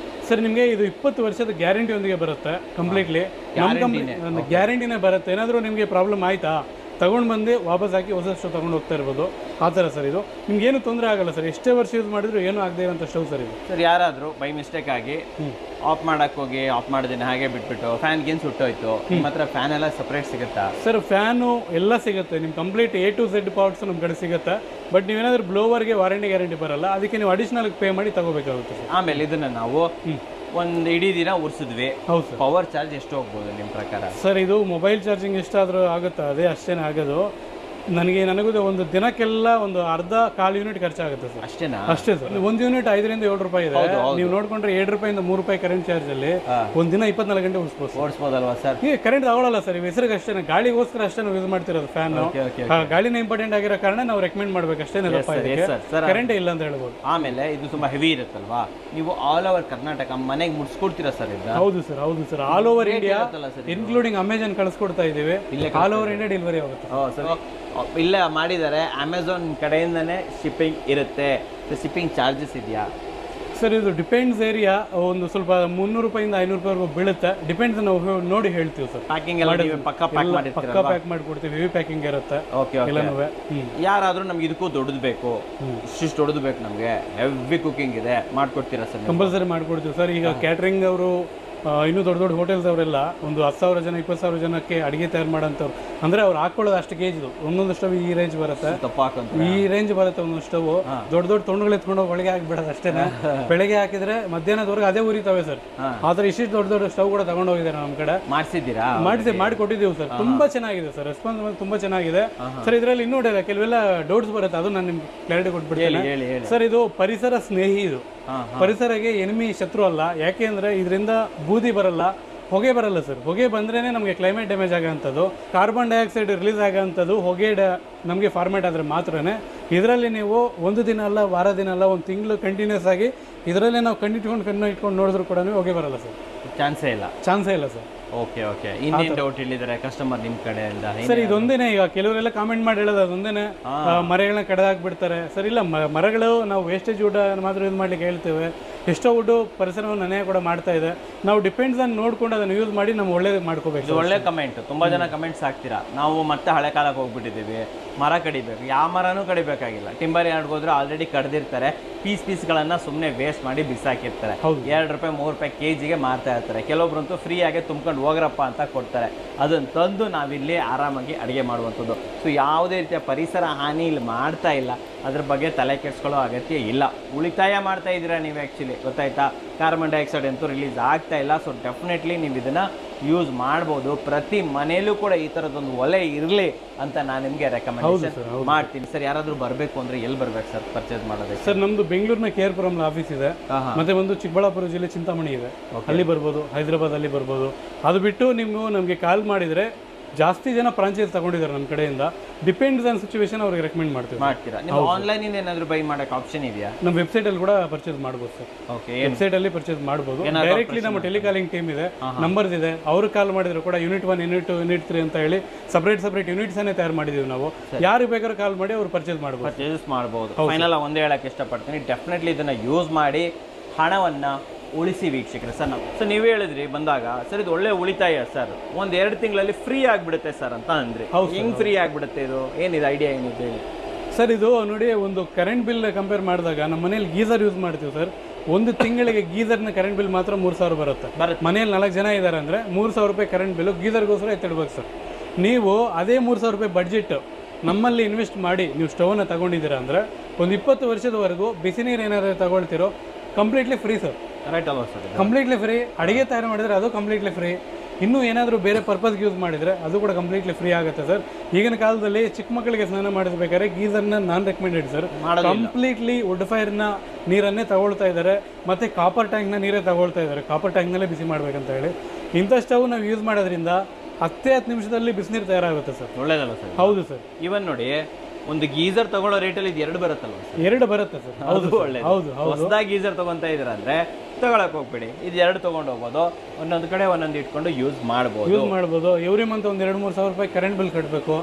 ಸರ್? ನಿಮಗೆ ಇದು 20 ವರ್ಷದ ಗ್ಯಾರಂಟಿಯೊಂದಿಗೆ ಬರುತ್ತೆ ಕಂಪ್ಲೀಟ್ಲಿ. ನಮ್ಮ ಗ್ಯಾರಂಟಿನೇ ಬರುತ್ತೆ. ಏನಾದರೂ ನಿಮಗೆ ಪ್ರಾಬ್ಲಮ್ ಆಯಿತಾ ತಗೊಂಡು ಬಂದು ವಾಪಸ್ ಹಾಕಿ ಹೊಸ ಸ್ಟವ್ ತೊಗೊಂಡು ಹೋಗ್ತಾ ಇರ್ಬೋದು. ಆ ಥರ ಸರ್ ಇದು. ನಿಮ್ಗೇನು ತೊಂದರೆ ಆಗಲ್ಲ ಸರ್, ಎಷ್ಟೇ ವರ್ಷ ಯೂಸ್ ಮಾಡಿದ್ರು ಏನೂ ಆಗದೆ ಇರೋಂಥ ಸ್ಟವ್ ಸರ್ ಇದು. ಸರ್ ಯಾರಾದರೂ ಬೈ ಮಿಸ್ಟೇಕ್ ಆಗಿ ಆಫ್ ಮಾಡೋಕ್ಕೆ ಹೋಗಿ ಆಫ್ ಮಾಡಿದ್ದೀನಿ ಹಾಗೆ ಬಿಟ್ಬಿಟ್ಟು ಫ್ಯಾನ್ಗೇನು ಸುಟ್ಟೋಯ್ತು, ನಿಮ್ಮ ಹತ್ರ ಫ್ಯಾನ್ ಎಲ್ಲ ಸಪ್ರೇಟ್ ಸಿಗುತ್ತಾ ಸರ್? ಫ್ಯಾನು ಎಲ್ಲ ಸಿಗುತ್ತೆ, ನಿಮ್ಮ complete A to Z parts ನಮ್ಮ ಕಡೆ ಸಿಗುತ್ತೆ. ಬಟ್ ನೀವೇನಾದರೂ ಬ್ಲೋವರ್ಗೆ ವಾರಂಟಿ ಗ್ಯಾರಂಟಿ ಬರಲ್ಲ, ಅದಕ್ಕೆ ನೀವು ಅಡಿಷನಲ್ ಪೇ ಮಾಡಿ ತಗೋಬೇಕಾಗುತ್ತೆ ಸರ್. ಆಮೇಲೆ ಇದನ್ನು ನಾವು ಒಂದು ಇಡೀ ದಿನ ಉರಿಸಿದ್ವಿ. ಹೌದು ಸರ್. ಪವರ್ ಚಾರ್ಜ್ ಎಷ್ಟು ಹೋಗ್ಬೋದು ನಿಮ್ಮ ಪ್ರಕಾರ ಸರ್? ಇದು ಮೊಬೈಲ್ ಚಾರ್ಜಿಂಗ್ ಎಷ್ಟಾದರೂ ಆಗುತ್ತಾ? ಅದೇ ಅಷ್ಟೇನೇ ಆಗೋದು. ನನಗೂ ಒಂದು ದಿನಕ್ಕೆಲ್ಲ ಒಂದು ಅರ್ಧ ಕಾಲು ಯೂನಿಟ್ ಖರ್ಚಾಗುತ್ತೆ ಸರ್. ಅಷ್ಟೇನಾ? ಅಷ್ಟೇ ಸರ್. ಒಂದು ಯೂನಿಟ್ 5ರಿಂದ 7 ರೂಪಾಯಿ ಇದೆ. ನೀವು ನೋಡ್ಕೊಂಡ್ರೆ 7 ರೂಪಾಯಿಂದ 3 ರೂಪಾಯಿ ಕರೆಂಟ್ ಚಾರ್ಜ್ ಅಲ್ಲಿ ಒಂದ್ ದಿನ 24 ಗಂಟೆ ಓಡಿಸ್ಬೋದಲ್ವಾ ಸರ್? ಈ ಕರೆಂಟ್ ತಗೊಳ್ಳಲ್ಲ ಸರ್, ಹೆಸರಿಗೆ ಅಷ್ಟೇ, ಗಾಳಿಗೋಸ್ಕರ ಅಷ್ಟೇ ನಾವು ಯೂಸ್ ಮಾಡ್ತಿರೋದು ಫ್ಯಾನ್. ಗಾಳಿನ ಇಂಪಾರ್ಟೆಂಟ್ ಆಗಿರೋ ಕಾರಣ ನಾವು ರೆಕಮೆಂಡ್ ಮಾಡ್ಬೇಕು ಅಷ್ಟೇ, ಕರೆಂಟ್ ಇಲ್ಲ ಅಂತ ಹೇಳ್ಬೋದು. ಆಮೇಲೆ ಇದು ತುಂಬಾ ಹೆವಿ ಇರುತ್ತಲ್ವಾ, ನೀವು ಆಲ್ ಓವರ್ ಕರ್ನಾಟಕ ಮನೆಗೆ ಮುಡ್ಸ್ಕೊಡ್ತೀರಾ ಸರ್ ಇದು? ಹೌದು ಸರ್, ಹೌದು sir. All over India including Amazon ಕಳಿಸ್ಕೊಡ್ತಾ ಇದ್ದೀವಿ. ಆಲ್ ಓವರ್ ಇಂಡಿಯಾ ಡೆಲಿವರಿ ಆಗುತ್ತೆ. ಇಲ್ಲೇ ಮಾಡಿದ್ದಾರೆ, ಅಮೆಝಾನ್ ಕಡೆಯಿಂದನೇ ಶಿಪ್ಪಿಂಗ್ ಇರುತ್ತೆ. ಶಿಪ್ಪಿಂಗ್ ಚಾರ್ಜಸ್ ಇದೆಯಾ ಸರ್? ಇದು ಡಿಪೆಂಡ್ಸ್ ಏರಿಯಾ, ಒಂದು ಸ್ವಲ್ಪ 300 ರೂಪಾಯಿಂದ 500 ರೂಪಾಯಿವರೆಗೂ ಬೀಳುತ್ತೆ. ಡಿಪೆಂಡ್ಸ್, ನಾವು ನೋಡಿ ಹೇಳ್ತೀವಿ ಸರ್. ಪ್ಯಾಕಿಂಗ್ ಎಲ್ಲ ಪಕ್ಕ ಪ್ಯಾಕ್ ಮಾಡ್ಕೊಡ್ತೀವಿ, ಹೆವಿ ಪ್ಯಾಕಿಂಗ್ ಇರುತ್ತೆ. ಯಾರಾದ್ರೂ ನಮ್ಗೆ ಇದಕ್ಕೂ ದೊಡ್ಡದು ಬೇಕು, ಇಷ್ಟು ದೊಡ್ಡದು ಬೇಕು, ನಮಗೆ ಹೆವಿ ಕುಕಿಂಗ್ ಇದೆ, ಮಾಡ್ಕೊಡ್ತೀರಾ ಸರ್? ಕಂಪಲ್ಸರಿ ಮಾಡ್ಕೊಡ್ತೀವಿ ಸರ್. ಈಗ ಕ್ಯಾಟ್ರಿಂಗ್ ಅವರು ಇನ್ನೂ ದೊಡ್ಡ ದೊಡ್ಡ ಹೋಟೆಲ್ಸ್ ಅವರೆಲ್ಲ ಒಂದು 10,000 ಜನ 20,000 ಜನಕ್ಕೆ ಅಡುಗೆ ತಯಾರು ಮಾಡೋಂಥವ್ರು, ಅಂದರೆ ಅವ್ರು ಹಾಕೊಳ್ಳೋದು ಅಷ್ಟು ಕೆಜಿದು. ಒಂದೊಂದು ಸ್ಟವ್ ಈ ರೇಂಜ್ ಬರುತ್ತೆ, ಈ ರೇಂಜ್ ಬರುತ್ತೆ ಒಂದೊಂದು ಸ್ಟವ್. ದೊಡ್ಡ ದೊಡ್ಡ ತೊಂಡುಗಳು ಎತ್ಕೊಂಡು ಒಳಗೆ ಹಾಕಿಬಿಡೋದು ಅಷ್ಟೇ. ಬೆಳಗ್ಗೆ ಹಾಕಿದ್ರೆ ಮಧ್ಯಾಹ್ನದವರೆಗೆ ಅದೇ ಉರಿತಾವೆ ಸರ್. ಆದ್ರೆ ಇಷ್ಟಿಷ್ಟು ದೊಡ್ಡ ದೊಡ್ಡ ಸ್ಟವ್ ಕೂಡ ತಗೊಂಡು ಹೋಗಿದ್ದಾರೆ ನಮ್ಮ ಕಡೆ. ಮಾಡಿಕೊಟ್ಟಿದ್ದೀವಿ ಸರ್. ತುಂಬಾ ಚೆನ್ನಾಗಿದೆ ಸರ್, ರೆಸ್ಪಾನ್ಸ್ ತುಂಬಾ ಚೆನ್ನಾಗಿದೆ ಸರ್. ಇದರಲ್ಲಿ ಇನ್ನೂ ಕೆಲವೆಲ್ಲ ಡೌಟ್ಸ್ ಬರುತ್ತೆ, ಅದು ನಾನು ನಿಮ್ಗೆ ಕ್ಲಾರಿಟಿ ಕೊಟ್ಬಿಡ್ತೀನಿ ಸರ್. ಇದು ಪರಿಸರ ಸ್ನೇಹಿ, ಇದು ಪರಿಸರಕ್ಕೆ ಎನಿಮಿ, ಶತ್ರು ಅಲ್ಲ. ಯಾಕೆ ಅಂದ್ರೆ ಇದರಿಂದ ಬೂದಿ ಬರಲ್ಲ, ಹೊಗೆ ಬರಲ್ಲ ಸರ್. ಹೊಗೆ ಬಂದ್ರೇನೆ ನಮಗೆ ಕ್ಲೈಮೇಟ್ ಡ್ಯಾಮೇಜ್ ಆಗೋಂಥದ್ದು, ಕಾರ್ಬನ್ ಡೈಆಕ್ಸೈಡ್ ರಿಲೀಸ್ ಆಗೋಂಥದ್ದು ಹೊಗೆ ನಮಗೆ ಫಾರ್ಮೇಟ್ ಆದರೆ ಮಾತ್ರನೇ. ಇದರಲ್ಲಿ ನೀವು ಒಂದು ದಿನ ಅಲ್ಲ, ವಾರ ದಿನ ಅಲ್ಲ, ಒಂದು ತಿಂಗಳು ಕಂಟಿನ್ಯೂಸ್ ಆಗಿ ಇದರಲ್ಲೇ ನಾವು ಕಣ್ಣು ಇಟ್ಕೊಂಡು ನೋಡಿದ್ರು ಕೂಡ ಹೊಗೆ ಬರಲ್ಲ ಸರ್. ಚಾನ್ಸೇ ಇಲ್ಲ ಸರ್. Okay okay. ಇನ್ನೇನು ಡೌಟ್ ಹೇಳಿದ್ದಾರೆ ಕಸ್ಟಮರ್ ನಿಮ್ಮ ಕಡೆಯಿಂದ? ಸರ್ ಇದೊಂದೇನೆ, ಈಗ ಕೆಲವರೆಲ್ಲ ಕಾಮೆಂಟ್ ಮಾಡಿ ಹೇಳೋದು ಅದೊಂದೇನೆ, ಮರಗಳನ್ನ ಕಡ್ದಾಕ್ಬಿಡ್ತಾರೆ ಸರ್. ಇಲ್ಲ, ಮರಗಳು ನಾವು ವೇಸ್ಟೇಜ್ ವುಡ್ ಮಾತ್ರ ಯೂಸ್ ಮಾಡ್ಲಿಕ್ಕೆ ಹೇಳ್ತೇವೆ. ಎಷ್ಟೋ ವುಡ್ಡು ಪರಿಸರವನ್ನು ನನೆ ಕೂಡ ಮಾಡ್ತಾ ಇದೆ. ನಾವು ಡಿಪೆಂಡ್ಸ್ ಅನ್ನು ನೋಡ್ಕೊಂಡು ಅದನ್ನು ಯೂಸ್ ಮಾಡಿ ನಾವು ಒಳ್ಳೇದು ಮಾಡ್ಕೋಬೇಕು. ಒಳ್ಳೆ ಕಮೆಂಟ್, ತುಂಬಾ ಜನ ಕಮೆಂಟ್ಸ್ ಹಾಕ್ತೀರಾ. ನಾವು ಮತ್ತೆ ಹಳೆ ಕಾಲಕ್ಕೆ ಹೋಗ್ಬಿಟ್ಟಿದ್ದೀವಿ, ಮರ ಕಡಿಬೇಕು. ಯಾವ ಮರನೂ ಕಡಿಬೇಕಾಗಿಲ್ಲ, ಟಿಂಬರ್ ಯಾರ್ಡ್ ಹೋದ್ರೆ ಆಲ್ರೆಡಿ ಕಡ್ದಿರ್ತಾರೆ. ಪೀಸ್ಗಳನ್ನ ಸುಮ್ಮನೆ ವೇಸ್ಟ್ ಮಾಡಿ ಬಿಸಾಕಿರ್ತಾರೆ. 2 ರೂಪಾಯಿ 3 ರೂಪಾಯಿ ಕೆಜಿಗೆ ಮಾರ್ತಾ ಇರ್ತಾರೆ. ಕೆಲವೊಬ್ರಂತೂ ಫ್ರೀ ಆಗಿ ತುಂಬ್ಕೊಂಡು ಹೋಗ್ರಪ್ಪ ಅಂತ ಕೊಡ್ತಾರೆ. ಅದನ್ನು ತಂದು ನಾವಿಲ್ಲಿ ಆರಾಮಾಗಿ ಅಡುಗೆ ಮಾಡುವಂಥದ್ದು. ಸೊ ಯಾವುದೇ ರೀತಿಯ ಪರಿಸರ ಹಾನಿ ಇಲ್ಲಿ ಮಾಡ್ತಾ ಇಲ್ಲ, ಅದ್ರ ಬಗ್ಗೆ ತಲೆ ಕೆಡಿಸ್ಕೊಳ್ಳೋ ಅಗತ್ಯ ಇಲ್ಲ. ಉಳಿತಾಯ ಮಾಡ್ತಾ ಇದ್ದೀರಾ ನೀವು ಆ್ಯಕ್ಚುಲಿ, ಗೊತ್ತಾಯ್ತಾ? ಕಾರ್ಬನ್ ಡೈಆಕ್ಸೈಡ್ ಅಂತೂ ರಿಲೀಸ್ ಆಗ್ತಾ ಇಲ್ಲ. ಸೊ ಡೆಫಿನೆಟ್ಲಿ ನೀವು ಇದನ್ನು ಯೂಸ್ ಮಾಡ್ಬೋದು. ಪ್ರತಿ ಮನೆಯಲ್ಲೂ ಕೂಡ ಈ ಥರದೊಂದು ಒಲೆ ಇರಲಿ ಅಂತ ನಾನು ನಿಮಗೆ ರೆಕಮೆಂಡೇಶನ್ ಮಾಡ್ತೀನಿ ಸರ್. ಯಾರಾದರೂ ಬರಬೇಕು ಅಂದರೆ ಎಲ್ಲಿ ಬರ್ಬೇಕು ಸರ್ ಪರ್ಚೇಸ್ ಮಾಡೋದಕ್ಕೆ? ಸರ್ ನಮ್ಮದು ಬೆಂಗಳೂರಿನ KR ಪುರಂ ಆಫೀಸ್ ಇದೆ, ಮತ್ತೆ ಒಂದು ಚಿಕ್ಕಬಳ್ಳಾಪುರ ಜಿಲ್ಲೆ ಚಿಂತಾಮಣಿ ಇದೆ, ಅಲ್ಲಿ ಬರ್ಬೋದು. ಹೈದರಾಬಾದ್ ಅಲ್ಲಿ ಬರ್ಬೋದು. ಅದು ಬಿಟ್ಟು ನೀವು ನಮಗೆ ಕಾಲ್ ಮಾಡಿದರೆ, ಜಾಸ್ತಿ ಜನ ಫ್ರಾಂಚೈಸ್ ತಗೊಂಡಿದ್ದಾರೆ ನಮ್ಮ ಕಡೆಯಿಂದ. ಡಿಪೆಂಡ್ಸ್ ಆನ್ ಸಿಚುವೇಶನ್ ಅವ್ರಿಗೆ ರೆಕಮೆಂಡ್ ಮಾಡ್ತೀರಾ? ನೀವು ಆನ್ಲೈನ್ ಇಂದ ಏನಾದರೂ ಬೈ ಮಾಡೋಕೆ ಆಪ್ಷನ್ ಇದೆಯಾ? ನಮ್ಮ ವೆಬ್ಸೈಟ್ ಅಲ್ಲಿ ಕೂಡ ಪರ್ಚೇಸ್ ಮಾಡ್ಬೋದು ಸರ್. ಓಕೆ, ವೆಬ್ಸೈಟ್ ಅಲ್ಲಿ ಪರ್ಚೇಸ್ ಮಾಡ್ಬೋದು. ಡೈರೆಕ್ಟ್ಲಿ ನಮ್ಮ ಟೆಲಿಕಾಲಿಂಗ್ ಟೀಮ್ ಇದೆ, ನಂಬರ್ಸ್ ಇದೆ, ಅವ್ರು ಕಾಲ್ ಮಾಡಿದ್ರು ಕೂಡ ಯೂನಿಟ್ 1, ಯೂನಿಟ್ 2, ಯೂನಿಟ್ 3 ಅಂತ ಹೇಳಿ ಸಪ್ರೇಟ್ ಯೂನಿಟ್ಸ್ ಅನ್ನೇ ತಯಾರು ಮಾಡಿದೀವಿ ನಾವು. ಯಾರು ಬೇಕಾದ್ರೂ ಕಾಲ್ ಮಾಡಿ ಅವ್ರು ಪರ್ಚೇಸ್ ಮಾಡ್ಬೋದು. ಫೈನಲ್ ಒಂದೇ ಹೇಳಕ್ಕೆ ಇಷ್ಟಪಡ್ತೀನಿ, ಡೆಫಿನೆಟ್ಲಿ ಇದನ್ನ ಯೂಸ್ ಮಾಡಿ ಹಣವನ್ನ ಉಳಿಸಿ ವೀಕ್ಷಕರೇ. ಸರ್ ನೀವೇ ಹೇಳಿದ್ರಿ ಬಂದಾಗ, ಸರ್ ಇದು ಒಳ್ಳೆ ಉಳಿತಾಯ ಸರ್, 1-2 ತಿಂಗಳಲ್ಲಿ ಫ್ರೀ ಆಗಿಬಿಡುತ್ತೆ ಸರ್ ಅಂತ ಅಂದ್ರಿ. ಹೆಂಗ್ ಫ್ರೀ ಆಗಿಬಿಡುತ್ತೆ ಇದು? ಏನಿದೆ ಐಡಿಯಾ, ಏನಿದೆ ಹೇಳಿ ಸರ್? ಇದು ನೋಡಿ, ಒಂದು ಕರೆಂಟ್ ಬಿಲ್ ಕಂಪೇರ್ ಮಾಡಿದಾಗ ನಮ್ಮ ಮನೇಲಿ ಗೀಸರ್ ಯೂಸ್ ಮಾಡ್ತೀವಿ ಸರ್. ಒಂದು ತಿಂಗಳಿಗೆ ಗೀಸರ್ನ ಕರೆಂಟ್ ಬಿಲ್ ಮಾತ್ರ 3,000 ಬರುತ್ತೆ. ಮನೇಲಿ 4 ಜನ ಇದ್ದಾರೆ ಅಂದರೆ 3,000 ರೂಪಾಯಿ ಕರೆಂಟ್ ಬಿಲ್ಲು ಗೀಸರ್ಗೋಸ್ಕರ ಎತ್ತಿಡ್ಬೇಕು ಸರ್. ನೀವು ಅದೇ 3,000 ರೂಪಾಯಿ ಬಡ್ಜೆಟ್ ನಮ್ಮಲ್ಲಿ ಇನ್ವೆಸ್ಟ್ ಮಾಡಿ ನೀವು ಸ್ಟವ್ನ ತಗೊಂಡಿದ್ದೀರಾ ಅಂದರೆ, ಒಂದು 20 ವರ್ಷದವರೆಗೂ ಬಿಸಿ ನೀರು ಏನಾದರೂ ತಗೊಳ್ತಿರೋ ಕಂಪ್ಲೀಟ್ಲಿ ಫ್ರೀ ಸರ್. ರೈಟ್ ಅಲ್ವಾ ಸರ್? Completely free. ಅಡುಗೆ ತಯಾರು ಮಾಡಿದರೆ ಅದು ಕಂಪ್ಲೀಟ್ಲಿ ಫ್ರೀ. ಇನ್ನೂ ಏನಾದರೂ ಬೇರೆ ಪರ್ಪಸ್ಗೆ ಯೂಸ್ ಮಾಡಿದರೆ ಅದು ಕೂಡ ಕಂಪ್ಲೀಟ್ಲಿ ಫ್ರೀ ಆಗುತ್ತೆ ಸರ್. ಈಗಿನ ಕಾಲದಲ್ಲಿ ಚಿಕ್ಕ ಮಕ್ಕಳಿಗೆ ಸ್ನಾನ ಮಾಡಿಸ್ಬೇಕಾದ್ರೆ ಗೀಸರ್ನ ನಾನ್ ರೆಕಮೆಂಡೆಡ್ ಸರ್. ಕಂಪ್ಲೀಟ್ಲಿ ವುಡ್ ಫೈರ್ನ ನೀರನ್ನೇ ತಗೊಳ್ತಾ ಇದ್ದಾರೆ, ಮತ್ತು ಕಾಪರ್ ಟ್ಯಾಂಕ್ನ ನೀರೇ ತಗೊಳ್ತಾ ಇದ್ದಾರೆ. ಕಾಪರ್ ಟ್ಯಾಂಕ್ನಲ್ಲೇ ಬಿಸಿ ಮಾಡ್ಬೇಕಂತ ಹೇಳಿ ಇಂಥ ಸ್ಟವ್ ನಾವು ಯೂಸ್ ಮಾಡೋದ್ರಿಂದ 10 ನಿಮಿಷದಲ್ಲಿ ಬಿಸಿನೀರು ತಯಾರಾಗುತ್ತೆ ಸರ್. ಒಳ್ಳೇದಲ್ಲ ಸರ್? ಹೌದು ಸರ್. ಇವನ್ ನೋಡಿ, ಒಂದು ಗೀಸರ್ ತಗೊಳ್ಳೋ ರೇಟಲ್ಲಿ ಇದು 2 ಬರುತ್ತಲ್ವ? 2 ಬರುತ್ತೆ ಸರ್. ಹೌದು, ಒಳ್ಳೆ. ಹೊಸದಾಗಿ ಗೀಸರ್ ತಗೊಂತಾ ಇದ್ದೀರಾ ಅಂದರೆ ತಗೊಳಕ್ ಹೋಗ್ಬೇಡಿ, ಇದು 2 ತೊಗೊಂಡು ಹೋಗ್ಬೋದು. ಒಂದೊಂದು ಕಡೆ ಒಂದೊಂದು ಇಟ್ಕೊಂಡು ಯೂಸ್ ಮಾಡ್ಬೋದು. ಎವ್ರಿ ಮಂತ್ ಒಂದು 2-3 ಸಾವಿರ ರೂಪಾಯಿ ಕರೆಂಟ್ ಬಿಲ್ ಕಟ್ಟಬೇಕು,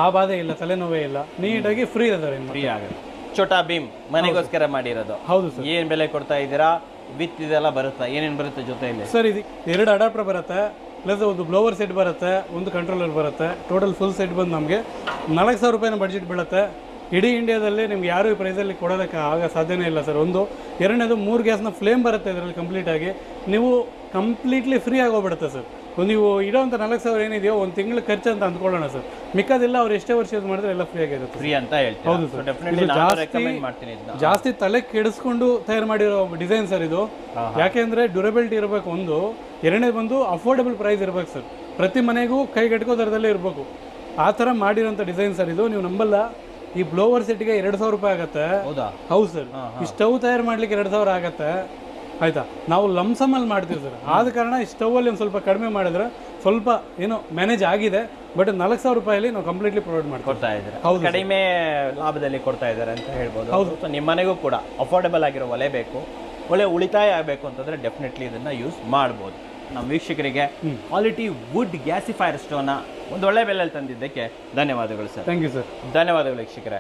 ಆ ಬಾಧೆ ಇಲ್ಲ, ತಲೆನೋವೇ ಇಲ್ಲ, ನೀಟಾಗಿ ಫ್ರೀ ಅದಾರೆ. ಫ್ರೀ ಆಗುತ್ತೆ. ಛೋಟಾ ಭೀಮ್ ಮನೆಗೋಸ್ಕರ ಮಾಡಿರೋದು. ಹೌದು ಸರ್. ಏನು ಬೆಲೆ ಕೊಡ್ತಾ ಇದ್ದೀರಾ? ವಿತ್ ಇದೆಲ್ಲ ಬರುತ್ತಾ? ಏನೇನು ಬರುತ್ತೆ ಜೊತೆಯಲ್ಲಿ ಸರ್? ಇದು 2 ಅಡಾಪ್ಟರ್ ಬರುತ್ತೆ, ಪ್ಲಸ್ ಒಂದು ಬ್ಲೋವರ್ ಸೆಟ್ ಬರುತ್ತೆ, ಒಂದು ಕಂಟ್ರೋಲರ್ ಬರುತ್ತೆ. ಟೋಟಲ್ ಫುಲ್ ಸೆಟ್ ಬಂದು ನಮಗೆ 4,000 ರೂಪಾಯಿನ ಬಡ್ಜೆಟ್ ಬೀಳುತ್ತೆ. ಇಡೀ ಇಂಡಿಯಾದಲ್ಲಿ ನಿಮ್ಗೆ ಯಾರು ಈ ಪ್ರೈಸಲ್ಲಿ ಕೊಡೋದಕ್ಕೆ ಸಾಧ್ಯನೇ ಇಲ್ಲ ಸರ್. ಒಂದು. ಎರಡನೇದು 3 ಗ್ಯಾಸ್ನ ಫ್ಲೇಮ್ ಬರುತ್ತೆ ಇದರಲ್ಲಿ ಕಂಪ್ಲೀಟಾಗಿ. ನೀವು ಕಂಪ್ಲೀಟ್ಲಿ ಫ್ರೀ ಆಗೋಗ್ಬಿಡುತ್ತೆ ಸರ್. ನೀವು ಇಡೋಂಥ 4,000 ಏನಿದೆಯೋ ಒಂದು ತಿಂಗಳ ಖರ್ಚು ಅಂತ ಅಂದ್ಕೊಳ್ಳೋಣ ಸರ್. ಮಿಕ್ಕಾದಿಲ್ಲ ಅವ್ರು ಎಷ್ಟೇ ವರ್ಷ ಯೂಸ್ ಮಾಡಿದ್ರೆ ಎಲ್ಲ ಫ್ರೀ ಆಗಿರುತ್ತೆ. ಫ್ರೀ ಅಂತ ಹೇಳ್ತೀವಿ. ಹೌದು ಸರ್. ಜಾಸ್ತಿ ತಲೆ ಕೆಡಿಸ್ಕೊಂಡು ತಯಾರು ಮಾಡಿರೋ ಡಿಸೈನ್ ಸರ್ ಇದು. ಯಾಕೆಂದ್ರೆ ಡ್ಯೂರಬಿಲಿಟಿ ಇರಬೇಕು ಒಂದು. ಎರಡನೇದು ಬಂದು ಅಫೋರ್ಡಬಲ್ ಪ್ರೈಸ್ ಇರಬೇಕು ಸರ್. ಪ್ರತಿ ಮನೆಗೂ ಕೈಗೆಟಕೋ ದರದಲ್ಲೇ ಇರಬೇಕು. ಆ ಥರ ಮಾಡಿರೋಂಥ ಡಿಸೈನ್ ಸರ್ ಇದು. ನೀವು ನಂಬಲ್ಲ, ಈ ಬ್ಲೋವರ್ ಸೆಟ್ಗೆ 2,000 ರೂಪಾಯಿ ಆಗುತ್ತೆ. ಹೌದಾ? ಹೌದು ಸರ್. ಈ ಸ್ಟವ್ ತಯಾರು ಮಾಡ್ಲಿಕ್ಕೆ 2,000 ಆಗತ್ತೆ ಆಯ್ತಾ. ನಾವು ಲಮ್ಸಮಲ್ಲಿ ಮಾಡ್ತೀವಿ ಸರ್, ಆದ ಕಾರಣ ಈ ಸ್ಟವಲ್ಲಿ ಒಂದು ಸ್ವಲ್ಪ ಕಡಿಮೆ ಮಾಡಿದ್ರೆ ಸ್ವಲ್ಪ ಏನೋ ಮ್ಯಾನೇಜ್ ಆಗಿದೆ. ಬಟ್ 4,000 ರೂಪಾಯಲ್ಲಿ ನಾವು ಕಂಪ್ಲೀಟ್ಲಿ ಪ್ರೊವೈಡ್ ಕೊಡ್ತಾ ಇದ್ದಾರೆ. ಕಡಿಮೆ ಲಾಭದಲ್ಲಿ ಕೊಡ್ತಾ ಇದ್ದಾರೆ ಅಂತ ಹೇಳ್ಬೋದು. ಹೌದು. ಸೊ ನಿಮ್ಮ ಮನೆಗೂ ಕೂಡ ಅಫೋರ್ಡೆಬಲ್ ಆಗಿರೋ ಒಲೆ ಬೇಕು, ಒಳ್ಳೆ ಉಳಿತಾಯ ಆಗಬೇಕು ಅಂತಂದ್ರೆ ಡೆಫಿನೆಟ್ಲಿ ಇದನ್ನ ಯೂಸ್ ಮಾಡ್ಬೋದು. ನಮ್ಮ ವೀಕ್ಷಕರಿಗೆ ಕ್ವಾಲಿಟಿ ವುಡ್ ಗ್ಯಾಸಿಫೈರ್ ಸ್ಟೋವ್ನ ಒಂದು ಒಳ್ಳೆ ಬೆಲೆಯಲ್ಲಿ ತಂದಿದ್ದಕ್ಕೆ ಧನ್ಯವಾದಗಳು ಸರ್. Thank you sir. ಧನ್ಯವಾದಗಳು ವೀಕ್ಷಕರೇ.